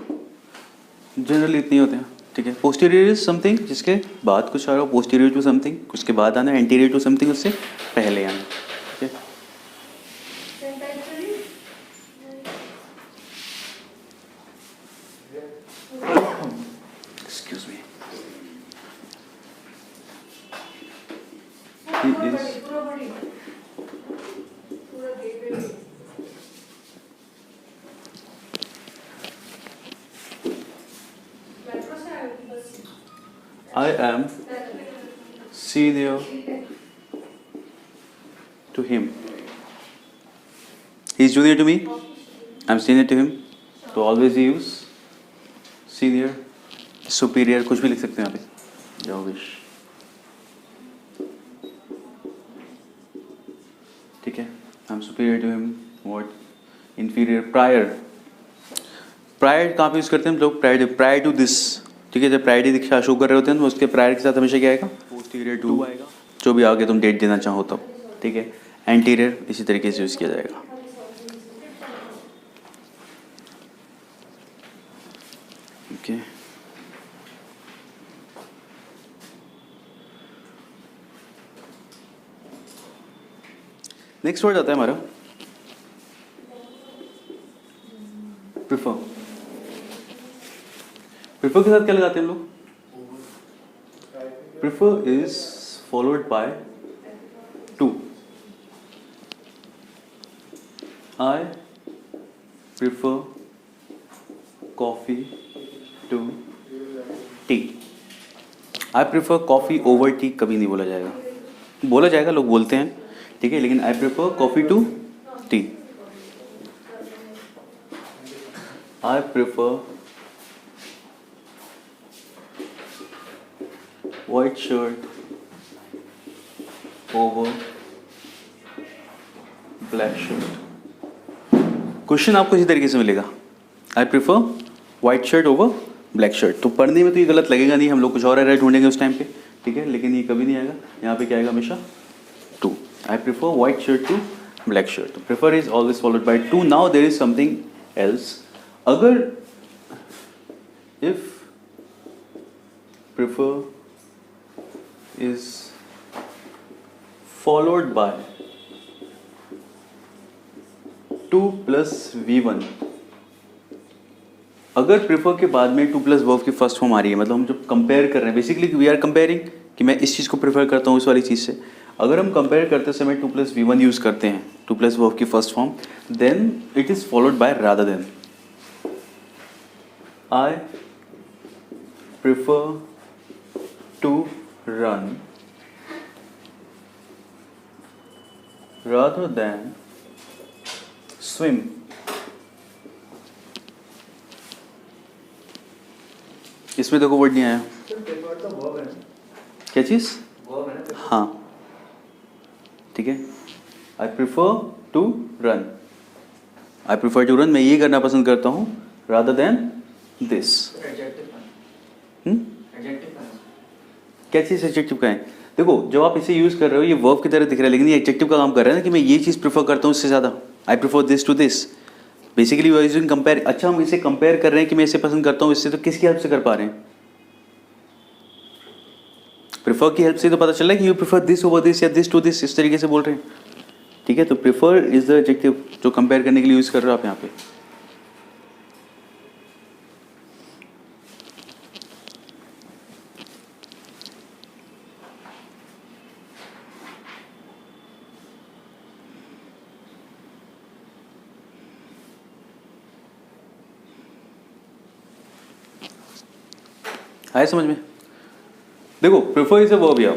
जनरली इतने होते हैं, ठीक है। पोस्टीरियर इज समथिंग जिसके बाद कुछ आ रहा हो, पोस्टीरियर टू समथिंग उसके बाद आना, एंटीरियर टू समथिंग उससे पहले आना, ठीक है। Excuse me. He is I am senior to him. He is junior to me. I am senior to him. तो always use senior, superior, कुछ भी लिख सकते हैं यहाँ पे, जो विश, ठीक है। I am superior to him. What? Inferior, prior. Prior कहाँ पे यूज़ करते हैं हम लोग? Prior to this, ठीक है। जब प्रायर की दीक्षा शो कर रहे होते हैं तो उसके प्रायर के साथ हमेशा क्या आएगा? पोस्टीरियर टू आएगा, जो भी आगे तुम डेट देना चाहो तब, ठीक है। एंटीरियर इसी तरीके से यूज़ किया जाएगा। ओके, नेक्स्ट वर्ड आता है हमारा प्रिफर। प्रिफर के साथ क्या लगाते हैं हम लोग? Prefer is followed by to. I prefer coffee to tea. I prefer coffee over tea कभी नहीं बोला जाएगा, बोला जाएगा, लोग बोलते हैं, ठीक है, लेकिन I prefer coffee to tea. I prefer white shirt over black shirt। Question आपको इसी तरीके से मिलेगा, I prefer white shirt over black shirt. तो पढ़ने में तो ये गलत लगेगा नहीं, हम लोग कुछ और एरर ढूंढेंगे उस टाइम पे, ठीक है, लेकिन ये कभी नहीं आएगा। यहाँ पे क्या आएगा? हमेशा to. I prefer white shirt to black shirt. तो prefer is always followed by to. Now there is something else. अगर if prefer is followed by 2 plus V1, अगर प्रिफर के बाद में 2 प्लस वर्ब की फर्स्ट फॉर्म आ रही है, मतलब हम जब कंपेयर कर रहे हैं, बेसिकली वी आर कंपेयरिंग कि मैं इस चीज़ को प्रेफर करता हूँ इस वाली चीज़ से। अगर हम कंपेयर करते समय 2 प्लस V1 यूज़ करते हैं, 2 प्लस वर्ब की first form, then it is followed by rather than. I prefer to run rather than swim। इसमें देखो वर्ड नहीं आया, प्रेफर तो वर्ब है ना, क्या चीज़? वर्ब है ना। हाँ, ठीक है। I prefer to run, I prefer to run, मैं ये करना पसंद करता हूँ rather than this. Adjective adjective क्या चीज़ एडजेक्टिव का है? देखो, जब आप इसे यूज़ कर रहे हो ये वर्ब की तरह दिख रहा है, लेकिन ये एडजेक्टिव का काम कर रहा है ना, कि मैं ये चीज़ प्रेफर करता हूँ इससे ज़्यादा। I prefer this to this. Basically we are using compare. अच्छा, हम इसे कंपेयर कर रहे हैं कि मैं इसे पसंद करता हूँ इससे, तो किसकी हेल्प से कर पा रहे हैं? प्रेफर की हेल्प से तो पता चल रहा है कि you prefer this over this या दिस टू दिस, इस तरीके से बोल रहे हैं, ठीक है। तो प्रेफर इज द एडजेक्टिव जो कंपेयर करने के लिए यूज़ कर रहे हो आप यहाँ पे। आया समझ में? देखो प्रेफर इज अ वर्ब यार,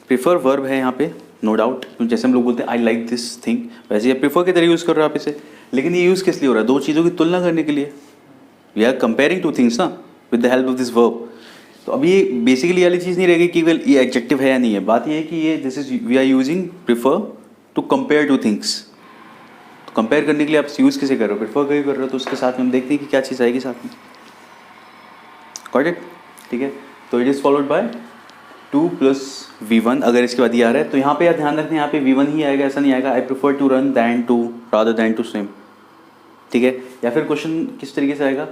प्रेफर वर्ब है यहाँ पे नो डाउट। जैसे हम लोग बोलते हैं आई लाइक दिस थिंग, वैसे ये प्रेफर की तरह यूज़ कर रहे हो आप इसे, लेकिन ये यूज़ किस लिए हो रहा है? दो चीज़ों की तुलना करने के लिए। We are comparing two things ना with the help of this verb. तो अब ये बेसिकली वाली चीज़ नहीं रहेगी कि वेल ये एडजेक्टिव है या नहीं है, बात ये है कि ये this is we are using prefer to compare two things. तो कंपेयर करने के लिए आप यूज़ किसे कर रहे हो? प्रेफर कर रहे हो, तो उसके साथ में हम देखते हैं कि क्या चीज़ आएगी साथ में। Got it? ठीक है, तो it is followed bye 2 + V1। अगर इसके बाद ये आ रहा है तो यहाँ पे यार ध्यान रखना है, यहाँ पे V1 ही आएगा, ऐसा नहीं आएगा I prefer to run than to rather than to swim. ठीक है, या फिर क्वेश्चन किस तरीके से आएगा?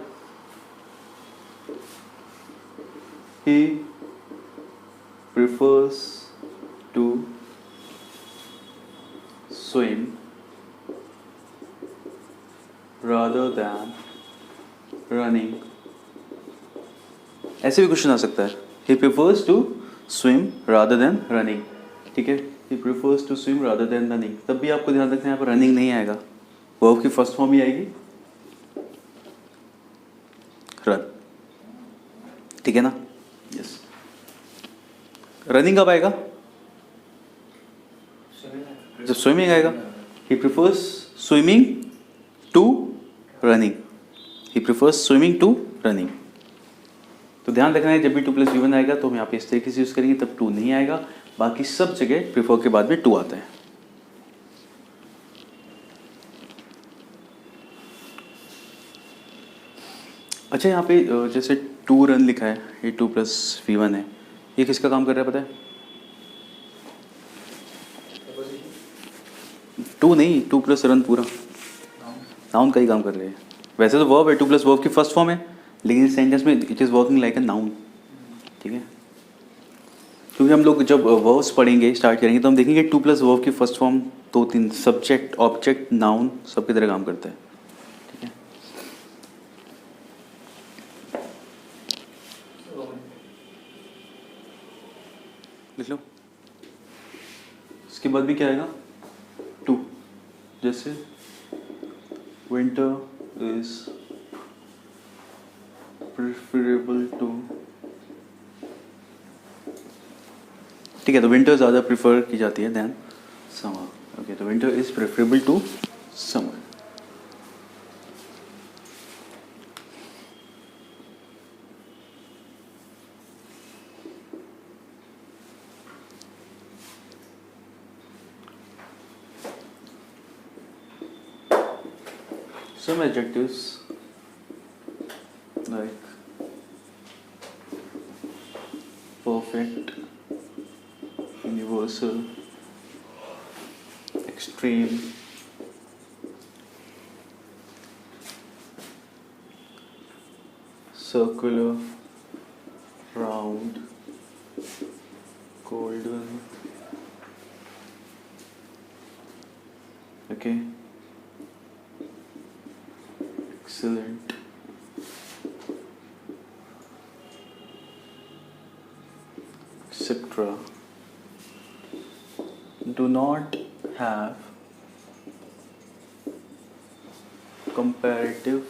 He prefers to swim rather than running. ऐसे भी क्वेश्चन आ सकता है, he prefers to swim rather than running. ठीक है, he prefers to swim rather than running, तब भी आपको ध्यान रखना है यहाँ पर रनिंग नहीं आएगा, वर्ब की फर्स्ट फॉर्म ही आएगी रन। ठीक है ना? यस। रनिंग कब आएगा? जब स्विमिंग आएगा। He prefers swimming to running, he prefers swimming to running. तो ध्यान रखना है जब भी 2 + V1 आएगा तो हम यहाँ पे इस तरीके से यूज़ करेंगे, तब 2 नहीं आएगा। बाकी सब जगह प्रेफर के बाद में 2 आता है। अच्छा, यहाँ पे जैसे 2 रन लिखा है, ये 2 + V1 है, ये किसका काम कर रहा है पता है? 2 नहीं, 2 + रन पूरा नाउन का ही काम कर रहे हैं। वैसे तो वर्ब है, 2 + वर्ब की फर्स्ट फॉर्म है, लेकिन इस सेंटेंस में it is working like a noun. ठीक है, क्योंकि हम लोग जब वर्ब्स पढ़ेंगे स्टार्ट करेंगे तो हम देखेंगे 2 + वर्ब की first form 2-3 subject object noun सबकी तरह काम करता है। ठीक है, लिख लो। इसके बाद भी क्या आएगा? 2। जैसे विंटर इज प्रेफरेबल टू। ठीक है, तो विंटर ज़्यादा प्रेफर की जाती है दैन समर। ओके, तो winter is preferable to summer. Some adjectives like perfect, universal, extreme, circular, round, golden, okay, excellent, etc. Do not have comparative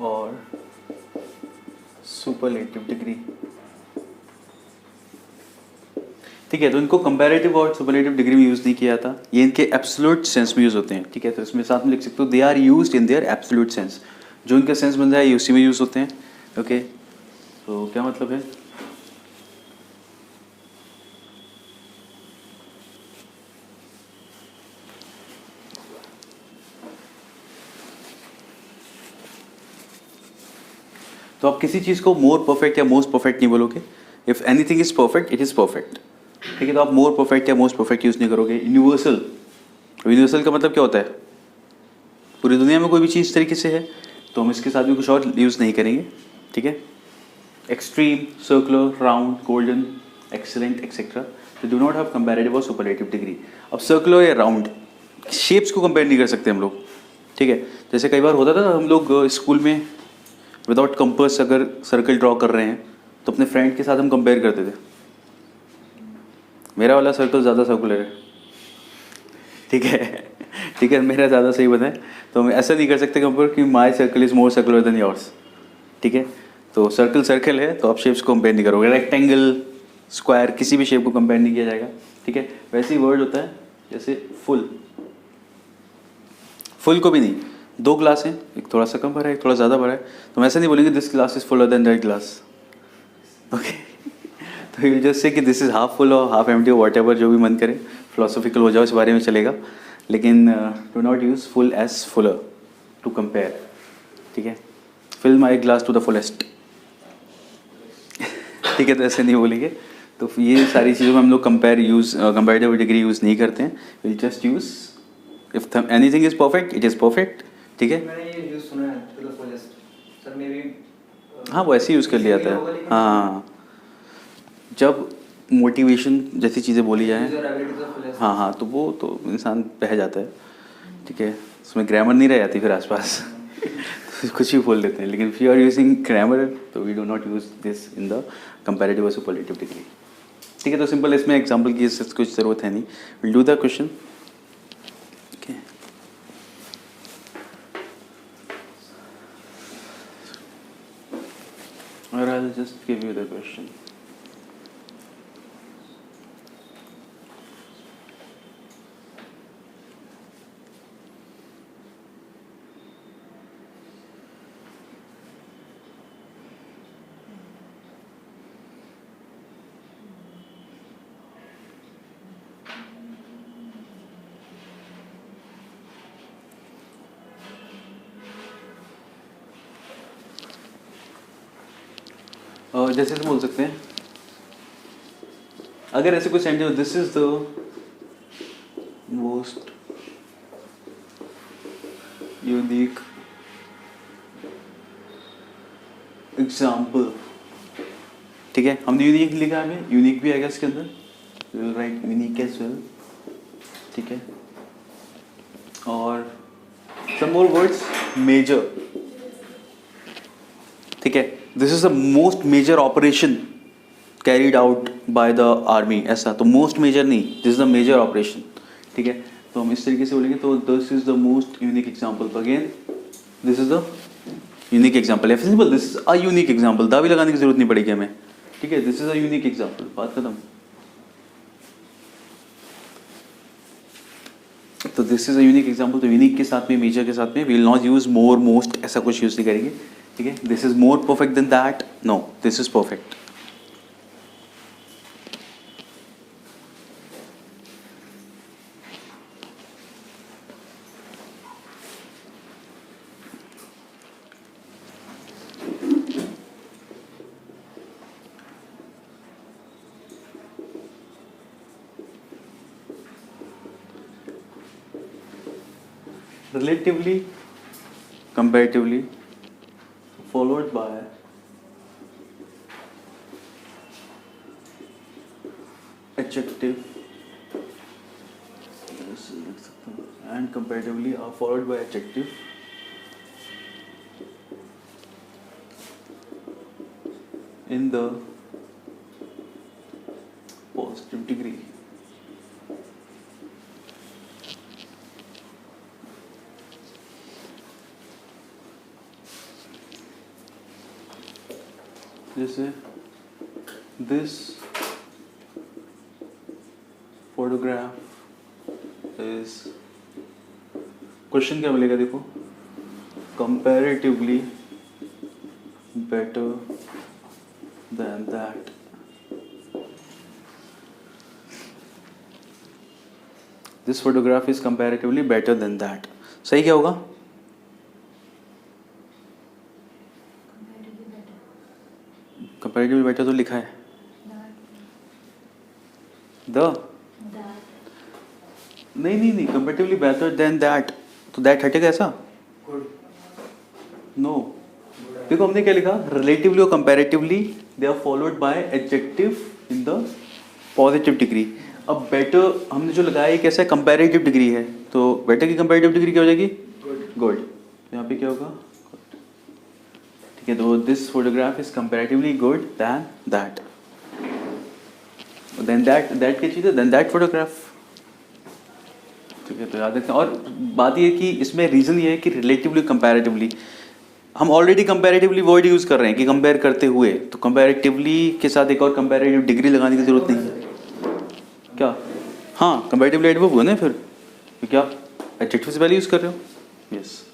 or superlative degree। ठीक है, तो इनको कंपैरेटिव और सुपरलेटिव डिग्री में यूज़ नहीं किया था, ये इनके एब्सोल्यूट सेंस में यूज़ होते हैं। ठीक है, तो इसमें साथ में लिख सकते हो they are used in their absolute sense, जो इनका सेंस बन जाए उसी में यूज़ होते हैं। ओके, तो क्या मतलब है? तो आप किसी चीज़ को मोर परफेक्ट या मोस्ट परफेक्ट नहीं बोलोगे। If anything is perfect it is perfect. ठीक है, तो आप मोर परफेक्ट या मोस्ट परफेक्ट यूज़ नहीं करोगे। यूनिवर्सल, यूनिवर्सल का मतलब क्या होता है? पूरी दुनिया में कोई भी चीज़ तरीके से है, तो हम इसके साथ भी कुछ और यूज़ नहीं करेंगे। ठीक है, extreme, circular, round, golden, excellent, etcetera. तो डू नॉट हैव कंपैरेटिव और सुपरलेटिव डिग्री। अब सर्कुलर या राउंड शेप्स को कंपेयर नहीं कर सकते हम लोग। ठीक है, जैसे कई बार होता था हम लोग स्कूल में विदाउट कंपास अगर सर्कल ड्रॉ कर रहे हैं तो अपने फ्रेंड के साथ हम कंपेयर करते थे, मेरा वाला सर्कल ज़्यादा सर्कुलर है। ठीक है, ठीक है, मेरा ज़्यादा सही बताएं तो हम ऐसा नहीं कर सकते कंपेयर कि my circle is more circular than yours. ठीक है, तो सर्कल सर्कल है तो आप शेप्स को कंपेयर नहीं करोगे, रेक्टेंगल स्क्वायर किसी भी शेप को कंपेयर नहीं किया जाएगा, ठीक है। वैसे ही वर्ड होता है जैसे फुल, फुल को भी नहीं, दो ग्लास हैं, एक थोड़ा सा कम भरा है एक थोड़ा ज़्यादा भरा है, तो हम ऐसा नहीं बोलेंगे this glass is fuller than that glass, okay. तो यू जस्ट से कि दिस इज़ हाफ फुल और हाफ एम्प्टी, वॉट एवर जो भी मन करे, फिलोसॉफिकल हो जाओ इस बारे में चलेगा, लेकिन do not use full as fuller to compare, ठीक है। Fill my glass to the fullest, ठीक है, तो ऐसे नहीं बोलेंगे। तो ये सारी चीज़ों में हम लोग कंपेरेटिव डिग्री यूज़ नहीं करते हैं, will just use if anything is perfect it is perfect, ठीक है। मैंने ये यूज़ सुना है to the fullest sir, maybe हाँ वो ऐसे यूज़ कर लिया जाता है, हाँ जब मोटिवेशन जैसी चीज़ें बोली जाए, हाँ हाँ, तो वो तो इंसान बह जाता है, ठीक है, उसमें ग्रामर नहीं रह जाती फिर आसपास कुछ भी बोल देते हैं। लेकिन if you are using grammar तो we do not use this in the comparative और सुपरलेटिव डिग्री, ठीक है। तो सिंपल इसमें एग्जांपल की कुछ ज़रूरत है नहीं, will do the question, okay. और I will just give you the question. जैसे से बोल सकते हैं, अगर ऐसे कोई sentence, this is the most unique example, ठीक है, हमने यूनिक लिखा है, यूनिक भी आएगा इसके अंदर, will write unique as well, ठीक है। और सम मोर वर्ड्स, मेजर, ठीक है, this is the most major operation carried out by the army, ऐसा तो मोस्ट मेजर नहीं, this is the major operation, ठीक है। तो हम इस तरीके से बोलेंगे, तो this is the most unique example, तो again this is the unique example, या simple this is a unique example, दा भी लगाने की जरूरत नहीं पड़ेगी हमें, ठीक है, this is a unique example, बात खत्म। तो this is a unique example, तो यूनिक के साथ में, मेजर के साथ में we will not use more most, ऐसा कुछ यूज नहीं करेंगे, ठीक है। This is more perfect than that, no, this is perfect. Relatively, comparatively, followed by adjective, and comparatively are followed by adjective in the positive degree. जैसे this photograph is, question क्या मिलेगा देखो, comparatively better than that, this photograph is comparatively better than that, सही क्या होगा? Comparatively better तो लिखा है, नहीं, कंपैरेटिवली बेटर देन दैट, तो दैट हटेगा ऐसा, नो, देखो हमने क्या लिखा, रिलेटिवली और comparatively they are followed by adjective in the positive degree. अब बेटर हमने जो लगाया है कैसा है, कंपैरेटिव डिग्री है, तो बेटर की कंपैरेटिव डिग्री क्या हो जाएगी, गुड, यहाँ पे क्या होगा, ठीक है। तो this photograph is comparatively good than that, then that क्या चीज़ है, देन दैट फोटोग्राफ, ठीक है। तो याद रखना, और बात ये है कि इसमें रीज़न ये है कि रिलेटिवली कंपैरेटिवली, हम ऑलरेडी कंपैरेटिवली वर्ड यूज़ कर रहे हैं कि कंपेयर करते हुए, तो कंपैरेटिवली के साथ एक और कंपैरेटिव डिग्री लगाने की ज़रूरत नहीं है क्या? हाँ, कंपैरेटिवली एडवर्ब हुआ ना फिर, तो क्या एडजेक्टिव से पहले यूज़ कर रहे हो? यस।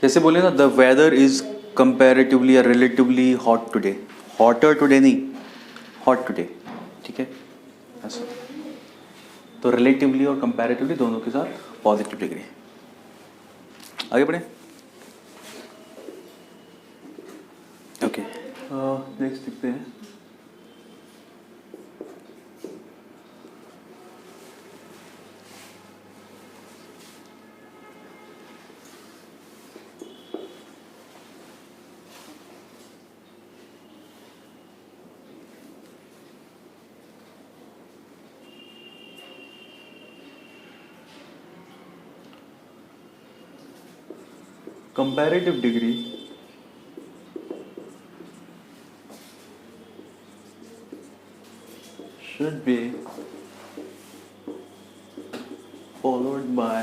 जैसे बोले ना, द वेदर इज कंपैरेटिवली या relatively hot today, hotter today नहीं, हॉट टुडे, ठीक है ऐसा। तो रिलेटिवली और कंपैरेटिवली दोनों के साथ पॉजिटिव डिग्री। आगे बढ़े, ओके नेक्स्ट देखते हैं। Comparative degree should be followed by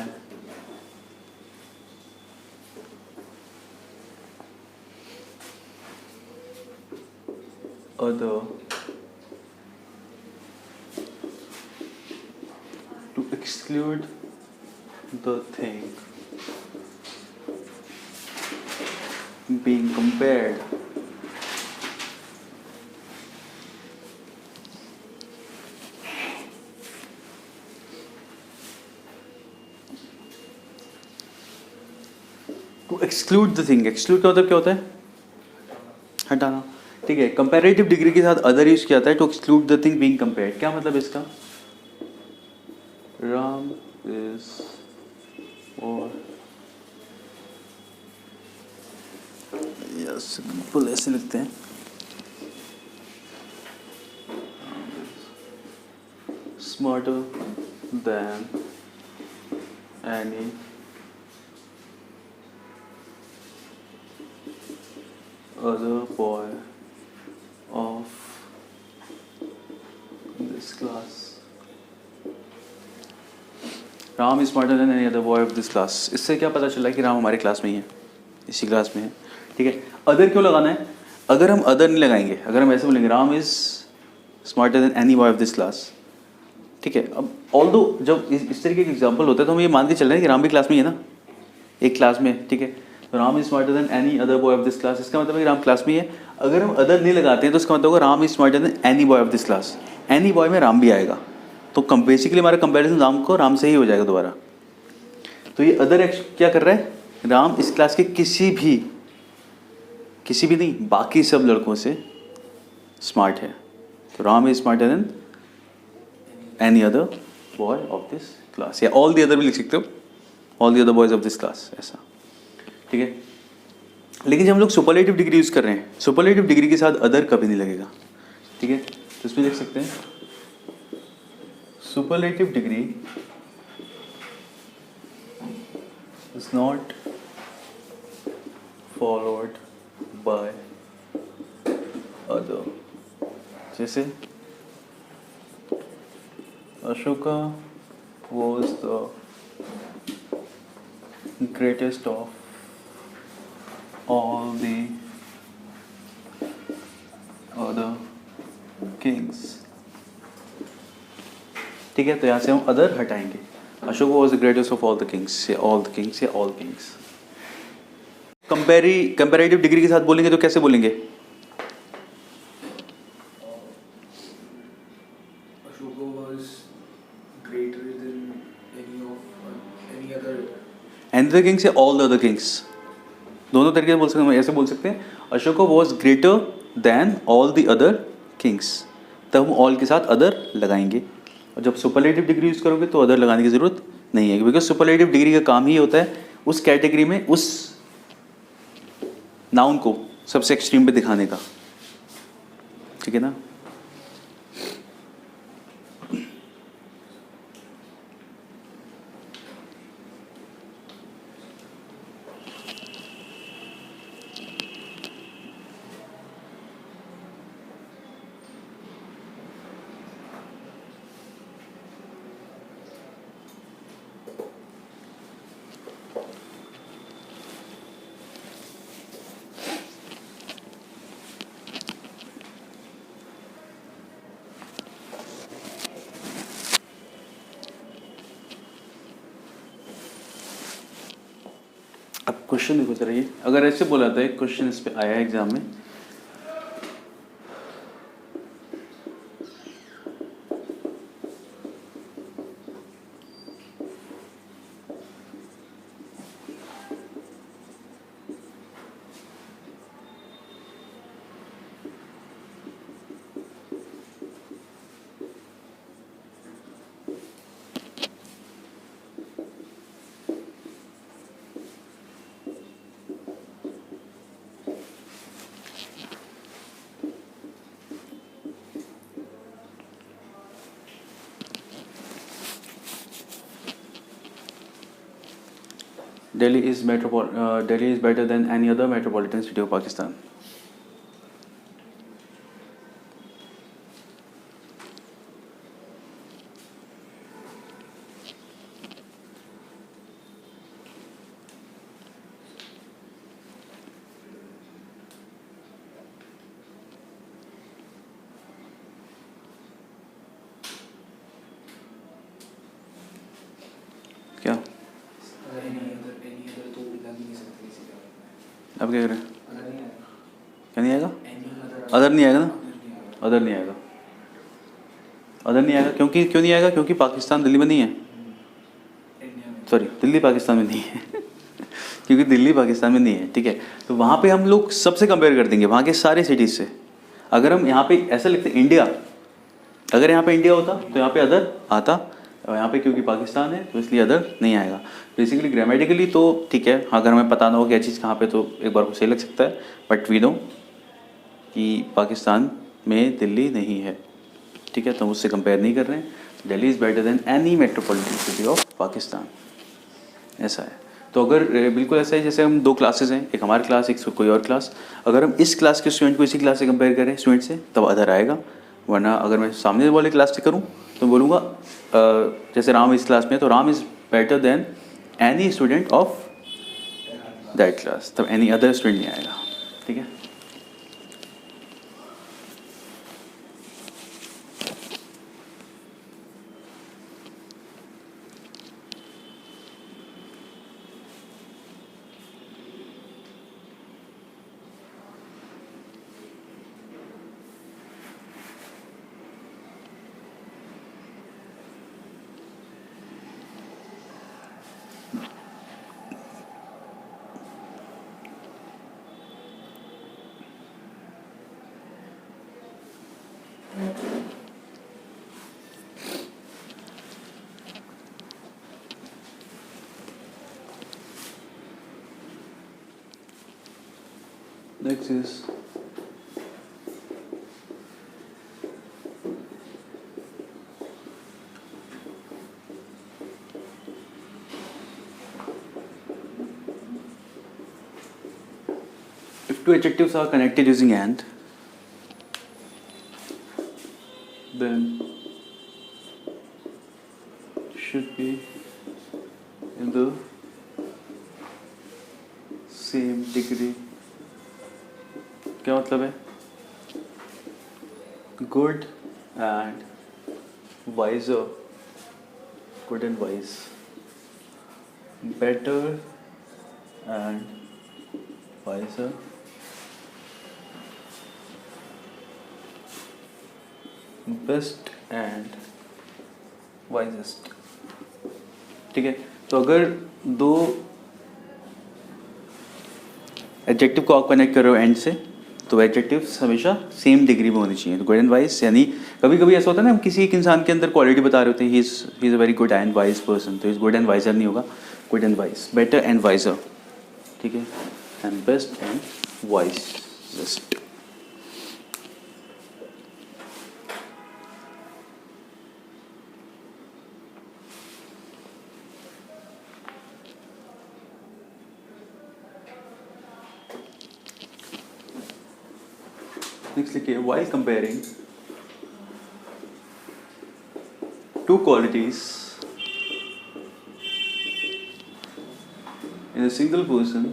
other to exclude the thing being compared to exclude the thing। exclude का मतलब क्या होता है? हटाना, ठीक है। कंपैरेटिव डिग्री के साथ अदर यूज किया जाता है to exclude the thing being compared. क्या मतलब इसका? राम इज और यस, सिंपल ऐसे लिखते हैं, smarter than any other boy of this class। Ram is smarter than any other boy of this class. इससे क्या पता चला कि राम हमारी क्लास में ही है, इसी क्लास में है, ठीक है। अदर क्यों लगाना है? अगर हम अदर नहीं लगाएंगे, अगर हम ऐसे बोलेंगे Ram is smarter than any boy of this class, ठीक है। अब ऑल दो जब इस तरीके के एग्जाम्पल होते हैं तो हम ये मान के चल रहे हैं कि राम भी क्लास में ही है ना, एक क्लास में, ठीक है। तो Ram is smarter than any other boy of this class, इसका मतलब है कि राम क्लास में ही है। अगर हम अदर नहीं लगाते हैं तो इसका मतलब होगा Ram is smarter than any boy of this class, any boy में राम भी आएगा, तो बेसिकली हमारा कंपैरिजन राम को राम से ही हो जाएगा दोबारा। तो ये अदर क्या कर रहा है? राम इस क्लास के किसी भी नहीं, बाकी सब लड़कों से स्मार्ट है, तो Ram is smarter than any other boy of this class, या ऑल दी अदर भी लिख सकते हो, all the other boys of this class, ऐसा, ठीक है। लेकिन जब हम लोग सुपरलेटिव डिग्री यूज़ कर रहे हैं, सुपरलेटिव डिग्री के साथ अदर कभी नहीं लगेगा, ठीक है। तो इसमें लिख सकते हैं superlative degree is not followed by other. जैसे Ashoka was the greatest of all the other kings, ठीक है। तो यहाँ से हम अदर हटाएंगे, Ashoka was the greatest of all the kings, या all the kings, या all kings। कंपैरेटिव डिग्री के साथ बोलेंगे तो कैसे बोलेंगे? Ashoka was greater than any other And the kings या all the other kings? दोनों तरीके से बोल सकते हैं, ऐसे बोल सकते हैं Ashoka was greater than all the other Kings, तब हम ऑल के साथ अदर लगाएंगे। और जब सुपरलेटिव डिग्री यूज़ करोगे तो अदर लगाने की ज़रूरत नहीं है, बिकॉज सुपरलेटिव डिग्री का काम ही होता है उस कैटेगरी में उस नाउन को सबसे एक्सट्रीम पे दिखाने का, ठीक है ना। अब क्वेश्चन देखो जरा, ये अगर ऐसे बोला था एक क्वेश्चन इस पे आया है एग्जाम में, Delhi is better than any other metropolitan city of Pakistan. क्या अब क्या करें, क्या नहीं आएगा, अदर नहीं आएगा ना, अदर नहीं आएगा, अदर नहीं आएगा क्योंकि क्यों नहीं आएगा, क्योंकि पाकिस्तान दिल्ली में नहीं है, सॉरी दिल्ली पाकिस्तान में नहीं है क्योंकि दिल्ली पाकिस्तान में नहीं है, ठीक है। तो वहाँ पे हम लोग सबसे कंपेयर कर देंगे वहाँ के सारे सिटीज़ से। अगर हम यहाँ पे ऐसा लिखते इंडिया, अगर यहाँ पे इंडिया होता तो यहाँ पे अदर आता, और यहाँ पे क्योंकि पाकिस्तान है तो इसलिए अदर नहीं आएगा। बेसिकली ग्रामेटिकली तो ठीक है, अगर हमें पता ना हो क्या चीज़ कहाँ पे तो एक बार को सही लग सकता है, बट वी नो कि पाकिस्तान में दिल्ली नहीं है, ठीक है, तो हम उससे कंपेयर नहीं कर रहे हैं। Delhi is better than any metropolitan city of Pakistan, ऐसा है। तो अगर बिल्कुल ऐसा है जैसे हम दो क्लासेस हैं, एक हमारी क्लास एक कोई और क्लास, अगर हम इस क्लास के स्टूडेंट को इसी क्लास से कंपेयर करें स्टूडेंट से तब अदर आएगा, वरना अगर मैं सामने वाले क्लास से करूँ तो बोलूँगा जैसे राम इस क्लास में है तो Ram is better than any student of that class, तब एनी अदर स्टूडेंट नहीं आएगा, ठीक है। Next is if two adjectives are connected using and, then should be in the same degree. क्या मतलब है? Good and wiser, good and wise, better and wiser, best and wisest, ठीक है। तो अगर दो एडजेक्टिव को आप कनेक्ट कर रहे हो एंड से, तो एडजेक्टिव्स हमेशा सेम डिग्री में होनी चाहिए। तो गुड एंड वाइज यानी कभी कभी ऐसा होता है ना, हम किसी एक इंसान के अंदर क्वालिटी बता रहे होते हैं, he is a very good and wise person, तो इज़ गुड एंड वाइजर नहीं होगा, good and wise, better and wiser, ठीक है, and best and wisest. Next लिखिए, while comparing two qualities in a single person,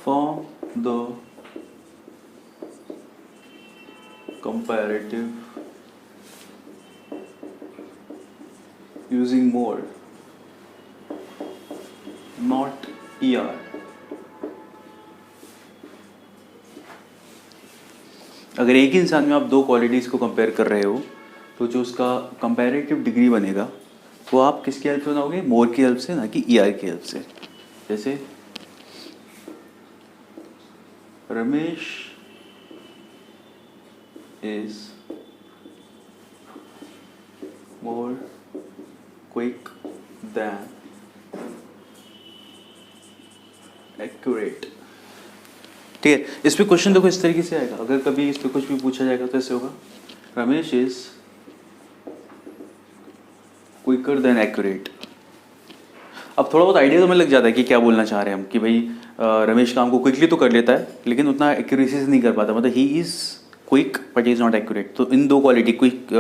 form the comparative using more, not ER. अगर एक ही इंसान में आप दो क्वालिटीज़ को कंपेयर कर रहे हो, तो जो उसका कंपैरेटिव डिग्री बनेगा वो आप किसकी हेल्प से बनाओगे? मोर की हेल्प से, ना कि ER की हेल्प से। जैसे Ramesh is more quick than accurate. ठीक है, इस पे क्वेश्चन देखो इस तरीके से आएगा, अगर कभी इस पे कुछ भी पूछा जाएगा तो ऐसे होगा, Ramesh is quicker than accurate. अब थोड़ा बहुत आइडिया तो हमें लग जाता है कि क्या बोलना चाह रहे हैं हम, कि भाई रमेश काम को क्विकली तो कर लेता है लेकिन उतना एक्यूरेसी से नहीं कर पाता, मतलब he is quick but he is not accurate. तो इन दो क्वालिटी, क्विक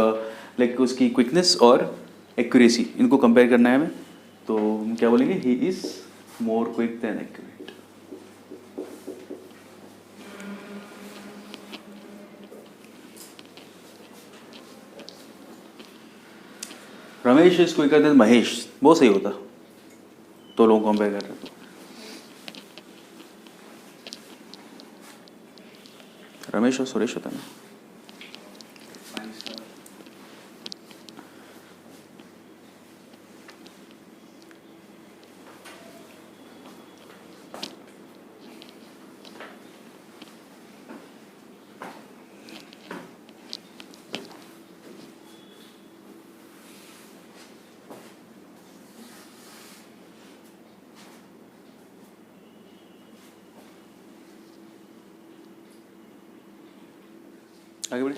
लाइक उसकी क्विकनेस और एक्यूरेसी, इनको कंपेयर करना है हमें, तो हम क्या बोलेंगे? He is more quick than accurate. Ramesh is quicker than Mahesh, बहुत सही होता, दो लोगों को कंपेयर कर रहे हैं। रमेश और सुरेश होता है ना। आगे बढ़े।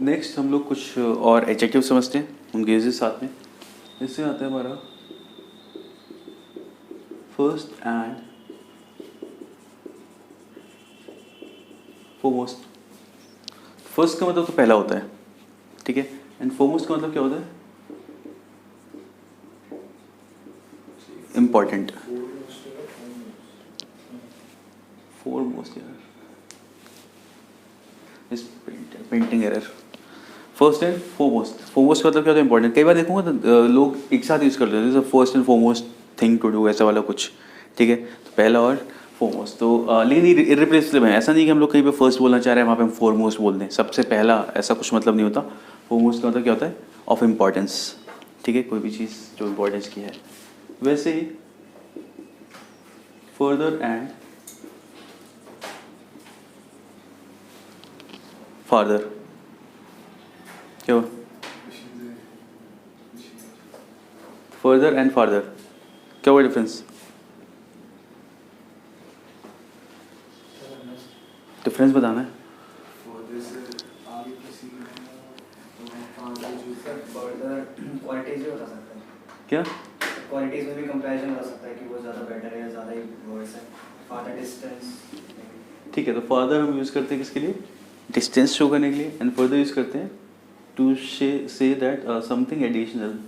नेक्स्ट हम लोग कुछ और एडजेक्टिव समझते हैं, उनके यूजेस साथ में। इससे आता है हमारा फर्स्ट एंड फोरमोस्ट। फर्स्ट का मतलब तो पहला होता है, ठीक है, एंड फोरमोस्ट का मतलब क्या होता है? इम्पॉर्टेंट। फोरमोस्ट यार, इस painting error. First and foremost, foremost का मतलब क्या होता है? इंपॉर्टेंट। कई बार देखूंगा तो लोग एक साथ यूज़ करते हैं, जैसे first and foremost thing to do, ऐसा वाला कुछ, ठीक है, तो पहला और फोरमोस्ट। तो लेकिन ये इररिप्लेसेबल है, ऐसा नहीं कि हम लोग कहीं पे फर्स्ट बोलना चाह रहे हैं वहाँ पे हम फोरमोस्ट बोल दें, सबसे पहला, ऐसा कुछ मतलब नहीं होता। फोरमोस्ट का मतलब क्या होता है? ऑफ इम्पॉर्टेंस, ठीक है, कोई भी चीज़ जो इम्पोर्टेंस की है। वैसे ही फर्दर एंड फादर, क्या हुआ? फर्दर एंड फादर, क्या हुआ डिफरेंस? डिफरेंस बताना है। क्वालिटीज भी बता सकता है, क्या? क्वालिटीज में भी कंपैरिजन हो सकता है कि वो ज़्यादा बेटर है या ज़्यादा ही वर्स है। फादर डिस्टेंस, ठीक है, तो फादर हम यूज़ करते हैं किसके लिए? डिस्टेंस शो करने के लिए, एंड फर्दर यूज़ करते हैं to say that something additional,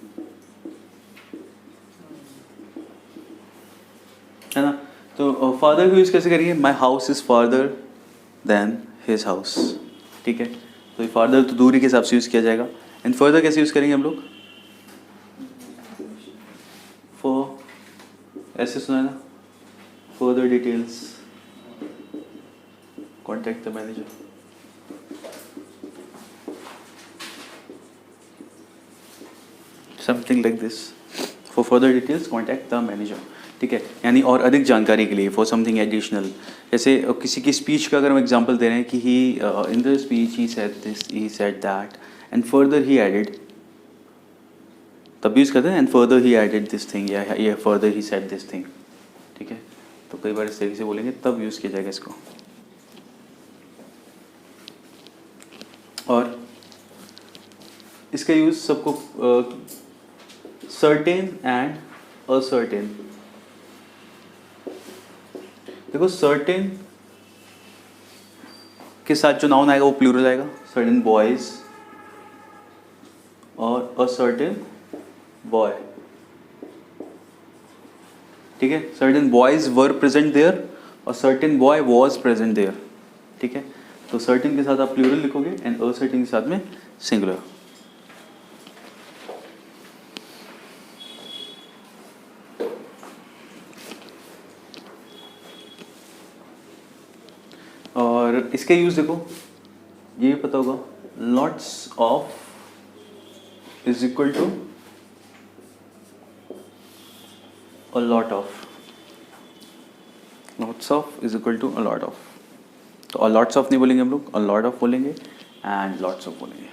है ना। तो फादर को यूज़ कैसे करेंगे? My house is farther than his house, ठीक है, तो फादर तो दूरी के हिसाब से यूज़ किया जाएगा। एंड फर्दर कैसे यूज़ करेंगे हम लोग? फॉर, ऐसे सुना है ना, further details contact the manager. Something like this. For further details contact the manager. ठीक है, यानी और अधिक जानकारी के लिए फॉर समथिंग एडिशनल, जैसे किसी की स्पीच का अगर हम एग्जांपल दे रहे हैं कि he in the speech he said this, he said that, and further he added, तब यूज़ करते हैं and further he added this thing या further he said this thing. ठीक है, तो कई बार इस तरीके से बोलेंगे तब यूज़ किया जाएगा इसको। और इसका यूज़ सबको सर्टेन एंड असर्टेन। देखो सर्टेन के साथ जो नाउन आएगा वो प्लूरल आएगा, सर्टेन बॉयज, और असर्टेन बॉय। ठीक है, certain boys were present there और certain boy was present there. ठीक है, तो सर्टेन के साथ आप प्लूरल लिखोगे एंड असर्टेन के साथ में सिंगुलर। और इसके यूज देखो, ये पता होगा, lots of is equal to a lot of, lots of is equal to a lot of. तो अ लॉट्स ऑफ नहीं बोलेंगे हम लोग, अ लॉट ऑफ बोलेंगे एंड लॉट्स ऑफ बोलेंगे।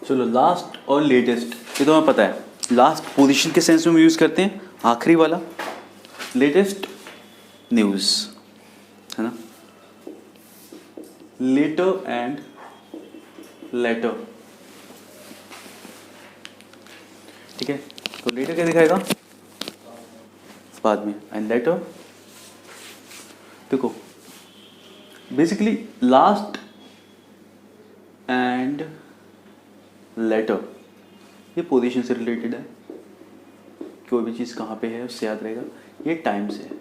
चलो लास्ट और लेटेस्ट, ये तो हमें पता है। लास्ट पोजीशन के सेंस में हम यूज़ करते हैं, आखिरी वाला। लेटेस्ट न्यूज़, है ना, लेटर एंड लेटर। ठीक है, तो लेटर क्या दिखाएगा बाद में, एंड लेटर। देखो बेसिकली लास्ट एंड लेटर ये पोजीशन से रिलेटेड है, कोई भी चीज़ कहाँ पे है उससे याद रहेगा, ये टाइम से है।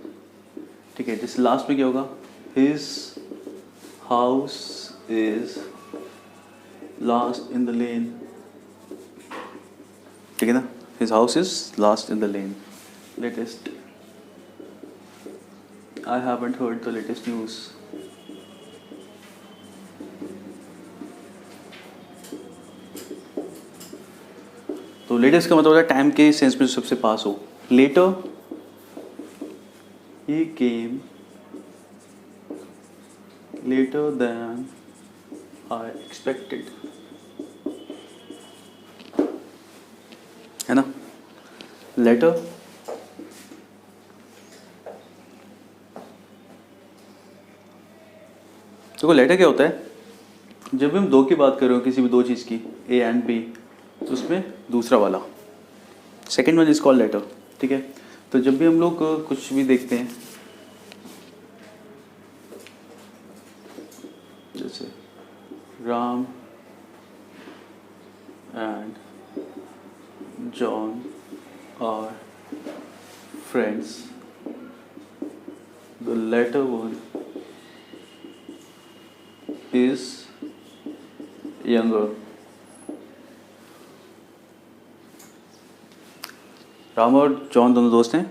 ठीक है, जैसे लास्ट में क्या होगा, his house is last in the lane. ठीक है ना, his house is last in the lane. Latest, I haven't heard the latest news. तो लेटेस्ट का मतलब होता है टाइम के सेंस में सबसे पास हो। Later, he came later than I expected, है ना। लेटर, देखो लेटर क्या होता है, जब भी हम दो की बात कर रहे हो किसी भी दो चीज़ की, ए एंड बी, तो उसमें दूसरा वाला second one is called latter. ठीक है, तो जब भी हम लोग कुछ भी देखते हैं, जैसे Ram and John are friends, the latter one is younger. Ram और जॉन दोनों दोस्त हैं,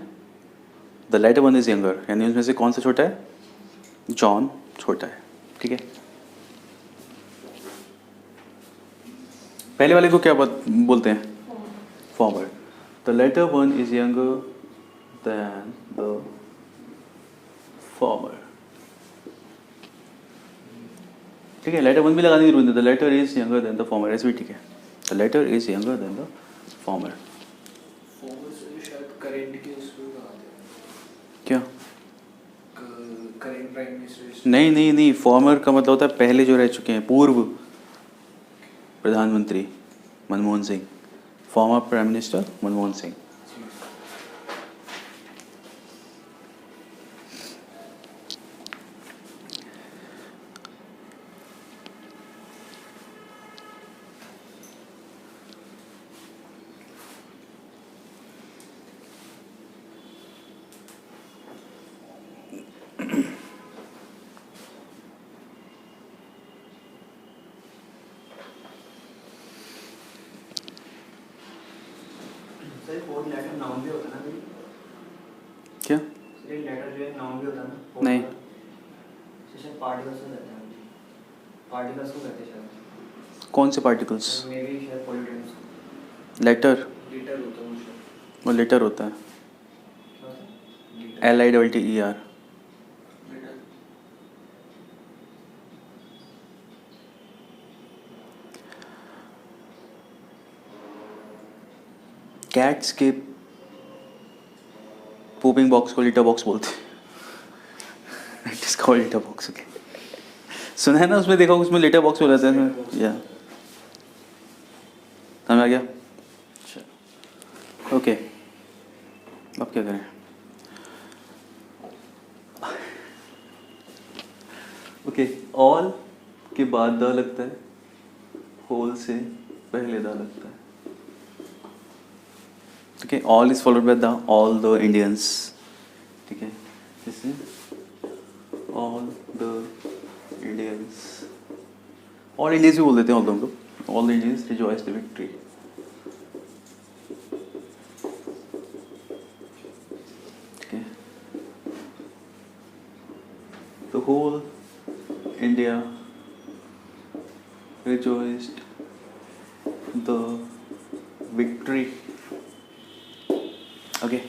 the latter one is younger, यानी उसमें से कौन सा छोटा है, जॉन छोटा है। ठीक है, पहले वाले को क्या बोलते हैं, former. The latter one is younger than the former. ठीक है, लेटर वन भी लगाने की जरूरत नहीं, the latter is younger than the former, ऐसे भी ठीक है, the latter is younger than the former. Current के उसमें लगाते हैं क्या, करंट प्राइम मिनिस्टर। नहीं नहीं नहीं, फॉर्मर का मतलब होता है पहले जो रह चुके हैं, पूर्व प्रधानमंत्री Manmohan Singh, former prime minister Manmohan Singh. Fourth latter noun भी होता है ना मेरी? क्या? सर एक लेटर जो है नाउन भी होता है ना? नहीं। शायद पार्टिकल्स को कहते हैं, पार्टिकल्स को कहते हैं शायद। कौन से पार्टिकल्स? मे बी शायद पॉलिटिक्स। लेटर? लेटर होता है वो शायद। वो लेटर होता है, क्या होता है? LITTER। लेटर। कैट्स के पोपिंग बॉक्स को लिटर बॉक्स बोलते हैं। It is called litre box. Okay, सुना है ना, उसमें देखा उसमें लिटर बॉक्स बोला था ना, या समझ आ गया? ओके, अब क्या करें? ओके, ऑल के बाद द लगता है, होल से पहले द लगता है। ठीक है, all is followed by the, all the Indians. ठीक है, जैसे all the Indians, all Indians भी बोल देते हैं ऑल, हम लोग all the Indians rejoice the victory. ठीक है, the whole India rejoiced the victory. Okay.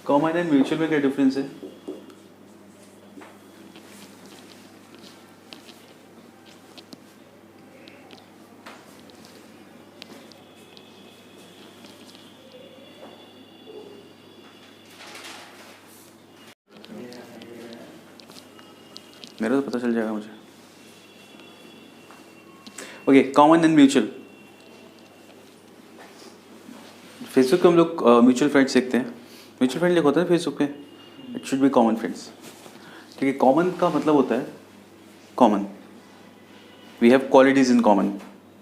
Common and mutual में क्या डिफरेंस है? मेरा तो पता चल जाएगा मुझे। Okay, common and mutual. Facebook पे हम लोग म्यूचुअल फ्रेंड्स देखते हैं, म्यूचुअल फ्रेंड लिखा होता है फेसबुक पे, it should be common friends. ठीक है, कॉमन का मतलब होता है common, we have qualities in common.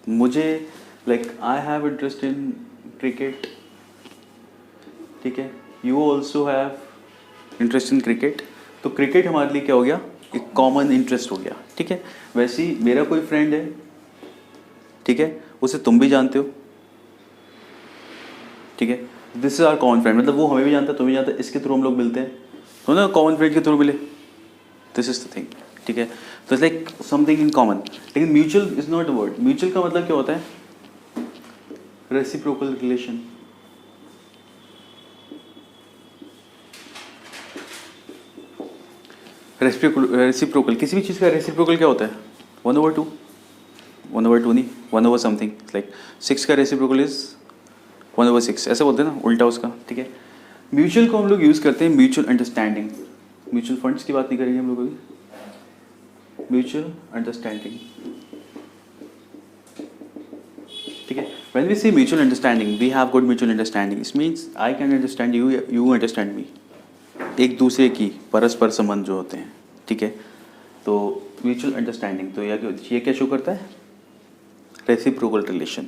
मुझे like I have interest in cricket, ठीक है, you also have interest in cricket, तो क्रिकेट हमारे लिए क्या हो गया? एक कॉमन इंटरेस्ट हो गया। ठीक है, वैसे ही मेरा कोई फ्रेंड है, ठीक है, उसे तुम भी जानते हो, ठीक है, this is our common friend, मतलब वो हमें भी जानता है, तुम्हें भी जानता है, इसके थ्रू हम लोग मिलते हैं, तो ना कॉमन फ्रेंड के थ्रू मिले, दिस इज द थिंग। ठीक है, तो it's like something in common. लेकिन mutual is not a word. Mutual का मतलब क्या होता है? Reciprocal relation. रेसिप्रोकल, किसी भी चीज़ का रेसिप्रोकल क्या होता है? 1/2, 1/2 नहीं, 1/, समथिंग लाइक 6 का रेसिप्रोकल इज 1/6, ऐसे बोलते हैं ना, उल्टा उसका। ठीक है, म्यूचुअल को हम लोग यूज़ करते हैं म्यूचुअल अंडरस्टैंडिंग। म्यूचुअल फंड्स की बात नहीं करेंगे हम लोग अभी, म्यूचुअल अंडरस्टैंडिंग। ठीक है, when we say mutual understanding, we have good mutual understanding, it means I can understand you, you understand me, एक दूसरे की परस्पर संबंध जो होते हैं। ठीक है, तो म्यूचुअल अंडरस्टैंडिंग, तो ये क्या शो करता है? Reciprocal relation.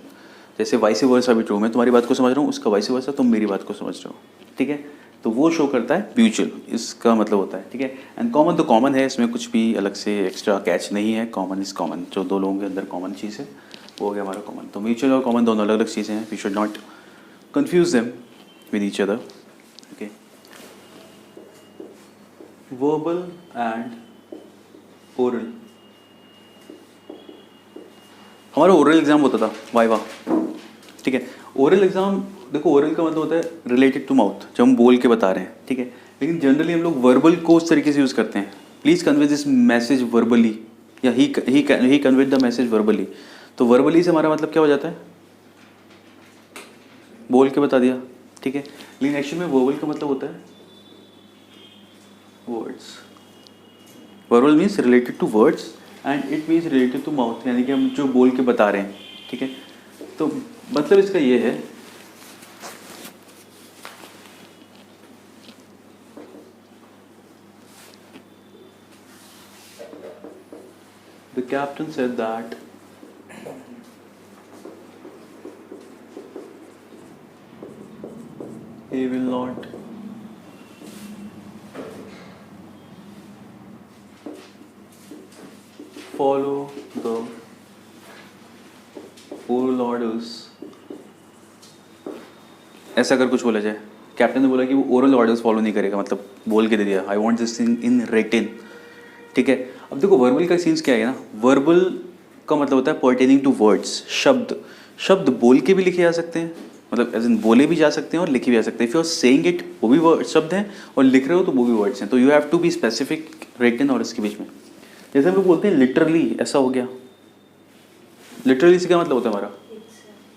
जैसे वाइस वर्सा भी ट्रू, मैं तुम्हारी बात को समझ रहा हूँ, उसका वाइस वर्सा तुम मेरी बात को समझ रहे हो। ठीक है, तो वो शो करता है म्यूचुअल, इसका मतलब होता है। ठीक है, एंड कॉमन तो कॉमन है, इसमें कुछ भी अलग से एक्स्ट्रा कैच नहीं है, कॉमन इज कॉमन, जो दो लोगों के अंदर कॉमन चीज़ है वो हो गया हमारा कॉमन। तो म्यूचुअल और कॉमन दोनों अलग अलग चीज़ें हैं, we should not confuse them with each other. Okay, verbal and oral. हमारा ओरल एग्जाम होता था, वाइवा। ठीक है, ओरल एग्जाम, देखो ओरल का मतलब होता है रिलेटेड टू माउथ, जब हम बोल के बता रहे हैं। ठीक है, लेकिन जनरली हम लोग वर्बल को उस तरीके से यूज़ करते हैं, please convey this message verbally, या ही कन्वेड द मैसेज वर्बली। तो वर्बली से हमारा मतलब क्या हो जाता है? बोल के बता दिया। ठीक है, लेकिन एक्चुअली में वर्बल का मतलब होता है words. Verbal means related to words and it means related to mouth, यानी कि हम जो बोल के बता रहे हैं। ठीक है, तो मतलब इसका ये है, the captain said that he will not follow the oral orders, ऐसा अगर कुछ बोला जाए, कैप्टन ने बोला कि वो ओरल ऑर्डर्स फॉलो नहीं करेगा, मतलब बोल के दे दिया I want this thing in written, ठीक है। अब देखो वर्बल का सीन्स क्या है ना, वर्बल का मतलब होता है पर्टेनिंग टू वर्ड्स, शब्द, शब्द बोल के भी लिखे जा सकते हैं, मतलब एज इन बोले भी जा सकते हैं और लिखे भी जा सकते हैं। If you are saying it वो भी वर्ड शब्द हैं, और लिख रहे हो तो वो भी वर्ड्स हैं, तो you have to be specific written और इसके बीच में। जैसे हम लोग बोलते हैं लिटरली ऐसा हो गया, लिटरली से क्या मतलब होता है हमारा,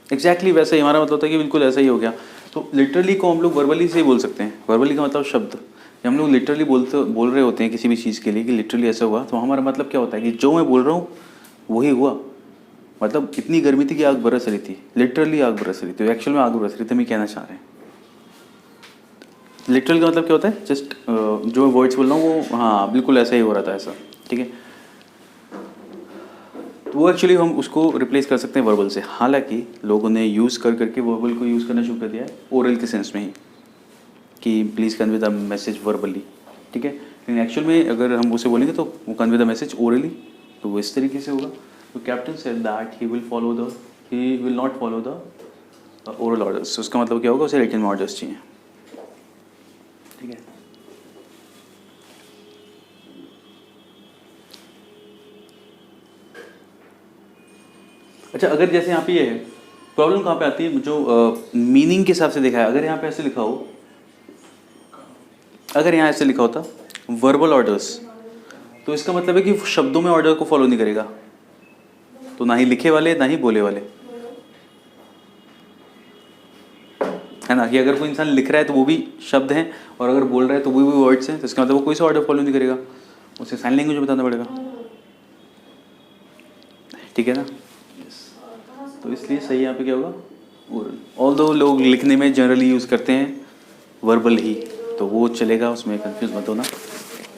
एग्जैक्टली वैसा ही हमारा मतलब होता है कि बिल्कुल ऐसा ही हो गया। तो लिटरली को हम लोग वर्बली से ही बोल सकते हैं, वर्बली का मतलब शब्द। जब हम लोग लिटरली बोल रहे होते हैं किसी भी चीज़ के लिए कि लिटरली ऐसा हुआ, तो हमारा मतलब क्या होता है कि जो मैं बोल रहा हूँ वही हुआ। मतलब इतनी गर्मी थी कि आग बरस रही थी, लिटरली आग बरस रही थी, एक्चुअल में आग बरस रही थी, हम कहना चाह रहे हैं। लिटरल का मतलब क्या होता है, जस्ट जो वर्ड्स बोल रहा हूँ वो हाँ बिल्कुल ऐसा ही हो रहा था ऐसा, ठीक है। तो वो एक्चुअली हम उसको रिप्लेस कर सकते हैं वर्बल से। हालांकि लोगों ने यूज़ कर करके वर्बल को यूज़ करना शुरू कर दिया है ओरल के सेंस में ही, कि please convey the message verbally, ठीक है। लेकिन एक्चुअल में अगर हम उसे बोलेंगे तो वो कन्वे द मैसेज ओरली, तो वो इस तरीके से होगा। तो captain said that he will not follow the oral orders. उसका मतलब क्या होगा, उसे रिटन में ऑर्डर्स चाहिए, ठीक है। अच्छा, अगर जैसे यहाँ पे ये है, प्रॉब्लम कहाँ पे आती है, जो मीनिंग के हिसाब से देखा है, अगर यहाँ पे ऐसे लिखा हो, अगर यहाँ ऐसे लिखा होता वर्बल ऑर्डर्स, तो इसका मतलब है कि शब्दों में ऑर्डर को फॉलो नहीं करेगा, तो ना ही लिखे वाले ना ही बोले वाले, है ना। कि अगर कोई इंसान लिख रहा है तो वो भी शब्द हैं, और अगर बोल रहा है तो वो भी वर्ड्स हैं, तो इसका मतलब वो कोई सा ऑर्डर फॉलो नहीं करेगा, उसे साइन लैंग्वेज में बताना पड़ेगा, ठीक है ना। तो इसलिए सही यहाँ पे क्या होगा, ओरल। ऑल्दो लोग लिखने में जनरली यूज़ करते हैं वर्बल ही, तो वो चलेगा, उसमें कंफ्यूज मत होना,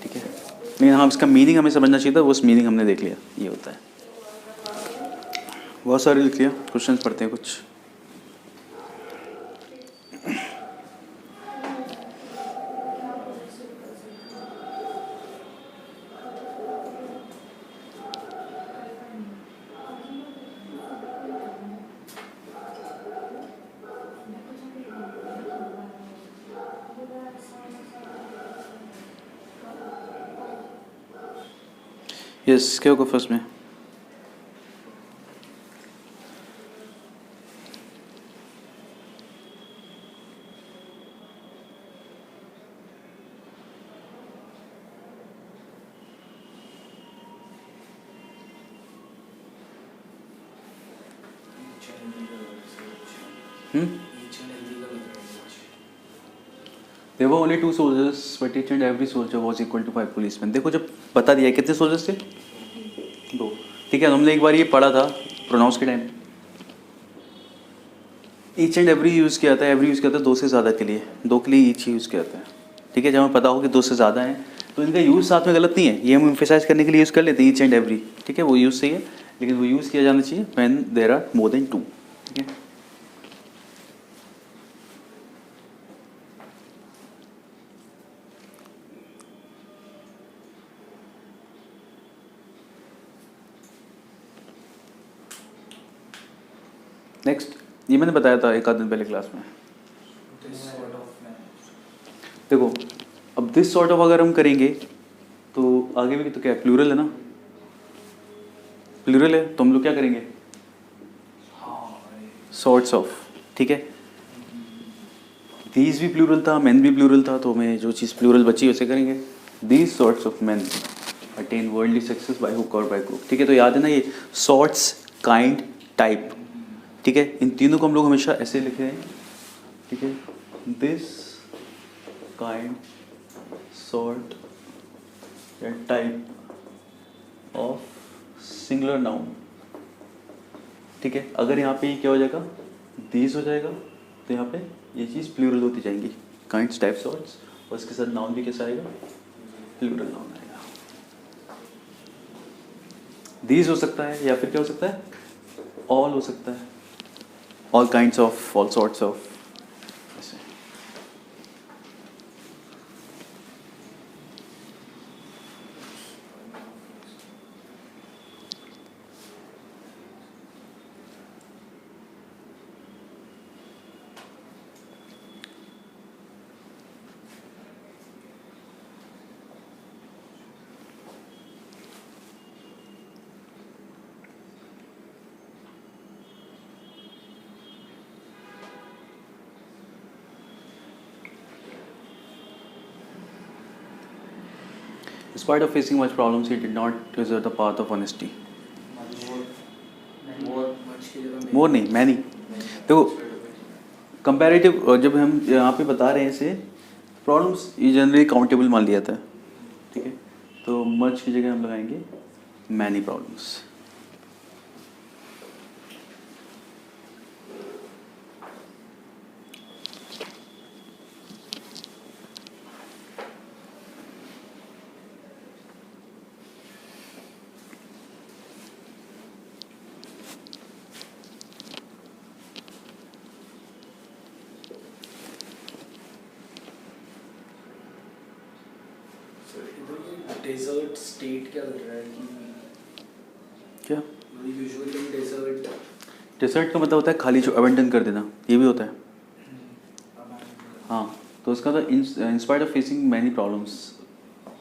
ठीक है। लेकिन हाँ, इसका मीनिंग हमें समझना चाहिए था, वो उस मीनिंग हमने देख लिया, ये होता है। बहुत सारे लिख लिया, क्वेश्चन पढ़ते हैं कुछ। यस, क्या होगा फर्स्ट में, There were only 2 soldiers, but each and every soldier was equal to 5 policemen. देखो, जब बता दिया कितने सोल्जर्स थे, 2, ठीक है। हमने एक बार ये पढ़ा था प्रोनाउंस के time, each and every use किया था, एवरी यूज़ किया था 2 से ज़्यादा के लिए, 2 के लिए ईच यूज़ किया था, ठीक है। जब हमें पता हो कि 2 से ज़्यादा हैं तो इनका यूज़ साथ में गलत नहीं है, ये हम एम्फेसाइज करने के लिए यूज़ कर लेते हैं ईच एंड एवरी, ठीक है, वो यूज़ सही है, लेकिन वो यूज़ किया जाना चाहिए when there are more than 2, ठीक है। नेक्स्ट, ये मैंने बताया था एक आध दिन पहले क्लास में। देखो, अब दिस सॉर्ट ऑफ अगर हम करेंगे तो आगे भी तो क्या है, प्लूरल है ना, प्लूरल है, तो हम लोग क्या करेंगे, सॉर्ट्स ऑफ, ठीक है। दीज भी प्लूरल था, मैन भी प्लूरल था, तो हमें जो चीज़ प्लूरल बची उसे करेंगे। These sorts of man attain worldly success by hook और बाय क्रुक, ठीक है। तो याद है ना ये सॉर्ट्स, काइंड, टाइप, ठीक है। इन तीनों को हम लोग हमेशा ऐसे लिख रहे हैं, ठीक है। दिस काइंड, सॉर्ट या टाइप ऑफ सिंगुलर नाउन, ठीक है। अगर यहाँ पे क्या हो जाएगा, दीज हो जाएगा, तो यहाँ पे ये चीज़ प्लूरल होती जाएंगी, काइंड्स, टाइप, सॉर्ट्स, और इसके साथ नाउन भी कैसा आएगा, प्लूरल नाउन आएगा। दीज हो सकता है, या फिर क्या हो सकता है, ऑल हो सकता है, all kinds of, all sorts of, ऐसे। spite of facing much problems, he did not desert the path of honesty. Much की जगह मोर नहीं, मैनी। देखो कंपैरेटिव जब हम यहाँ पे बता रहे हैं इसे, प्रॉब्लम्स ये जनरली काउंटेबल मान लिया था, ठीक है। तो मच की जगह हम लगाएंगे मैनी प्रॉब्लम्स। डेजर्ट स्टेट क्या कर रहा है कि क्या यूजुअली डेजर्ट डेजर्ट का मतलब होता है खाली, जो अबेंडन कर देना, ये भी होता है। हाँ, तो उसका तो in spite of facing many problems,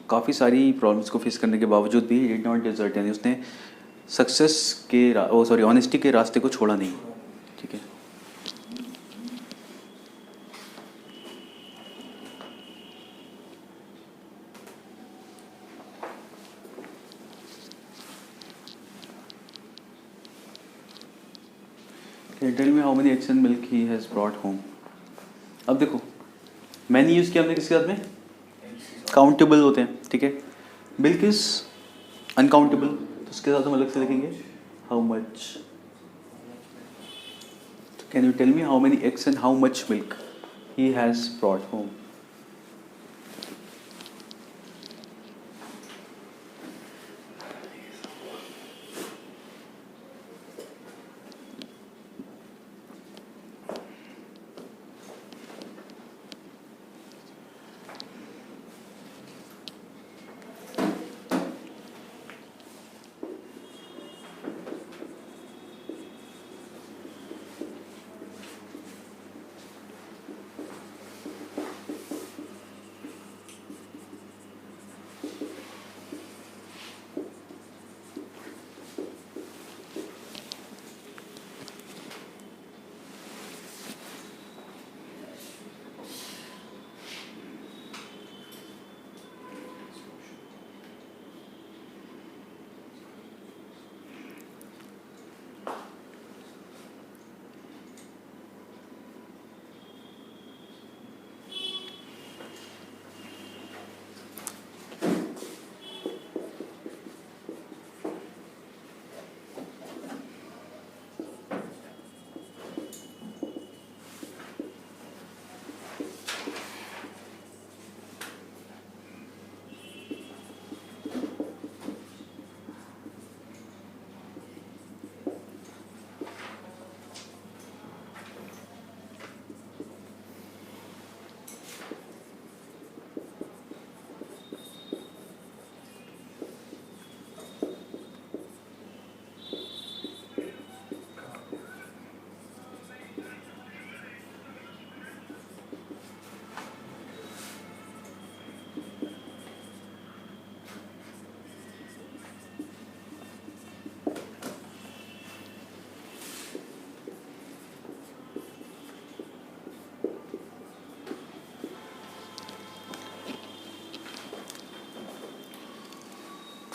काफ़ी सारी प्रॉब्लम्स को फेस करने के बावजूद भी डिड नॉट डिजर्ट, यानी उसने सक्सेस के ऑनेस्टी के रास्ते को छोड़ा नहीं, ठीक है। Tell me how many eggs and milk he has brought home. अब देखो मैनी यूज़ किया हमने किसके साथ में, काउंटेबल होते हैं, ठीक है। मिल्क इज अनकाउंटेबल, तो उसके साथ हम अलग से लिखेंगे how much. Can you tell me how many eggs and how much milk he has brought home.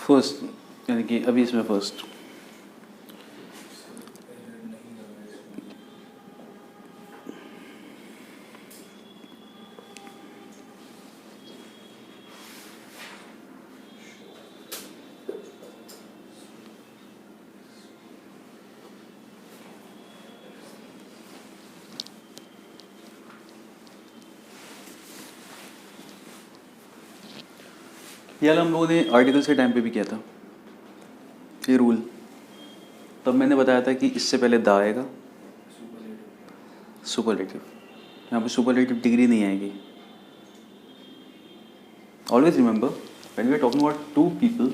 First, यानी कि अभी इसमें फर्स्ट यार हम लोगों ने आर्टिकल्स के टाइम पे भी किया था ये रूल। तब मैंने बताया था कि इससे पहले द आएगा सुपरलेटिव, यहाँ पे सुपरलेटिव डिग्री नहीं आएगी। Always remember when we are talking about two people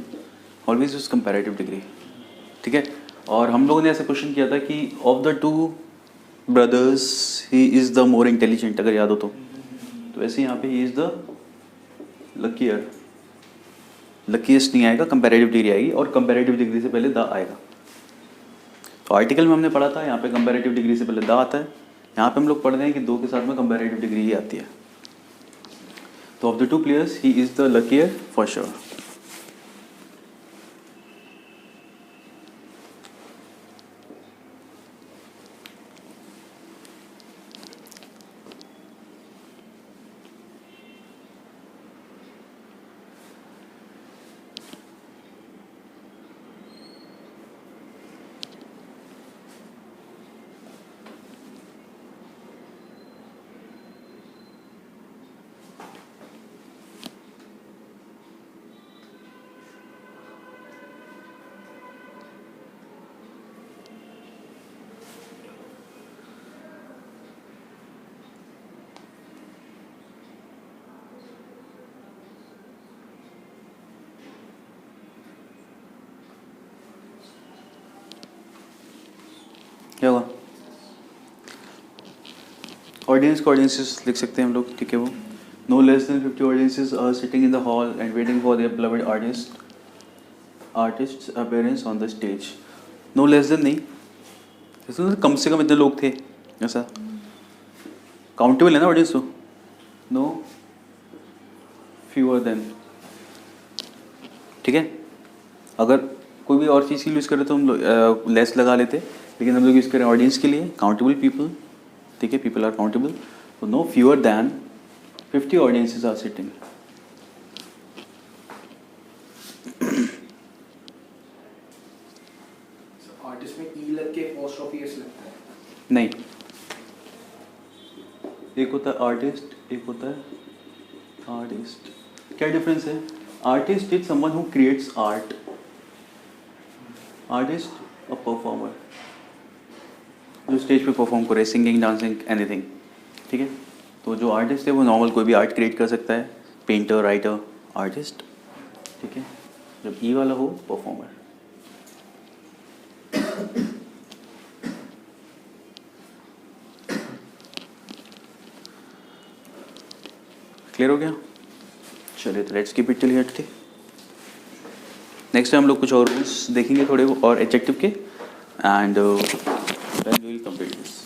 always use comparative degree, ठीक है। और हम लोगों ने ऐसा क्वेश्चन किया था कि of the two brothers he is the more intelligent, अगर याद हो तो वैसे यहाँ पे he is the luckier, luckiest नहीं आएगा, कंपैरेटिव डिग्री आएगी और कंपैरेटिव डिग्री से पहले द आएगा। तो आर्टिकल में हमने पढ़ा था यहाँ पे कंपैरेटिव डिग्री से पहले द आता है, यहाँ पे हम लोग पढ़ रहे हैं कि दो के साथ में कंपैरेटिव डिग्री ही आती है। तो of the two players he is the luckier for sure. क्या होगा? ऑडियंस को ऑडियंसेस लिख सकते हैं हम लोग, ठीक है। वो no less than 50 audiences are sitting in the hall and waiting for their beloved artist appearance on the stage. No less than नहीं, इसमें कम से कम इतने लोग थे, ऐसा काउंटेबल है ना ऑडियंस। तो नो फ्यूअर देन, ठीक है। अगर कोई भी और चीज़ के लिए यूज़ करें तो हम लोग लेस लगा लेते, लेकिन हम लोग यूज़ करें ऑडियंस के लिए काउंटेबल पीपल, ठीक है। पीपल आर काउंटेबल, तो no fewer than 50 audiences are sitting. Artist में ई लग के एपॉस्ट्रोफी एस लगता है। नहीं, एक होता है आर्टिस्ट, एक होता है आर्टिस्ट। क्या डिफरेंस है? Artist is someone who creates art, artist a performer जो स्टेज पे परफॉर्म करे, सिंगिंग, डांसिंग, एनीथिंग, ठीक है। तो जो आर्टिस्ट है वो नॉर्मल कोई भी आर्ट क्रिएट कर सकता है, पेंटर, राइटर, आर्टिस्ट, ठीक है। जब ई वाला हो परफॉर्मर। क्लियर हो गया? चलिए तो let's keep it till here today. Next time हम लोग कुछ और रूल्स देखेंगे थोड़े और एडजेक्टिव के, and then we will complete this.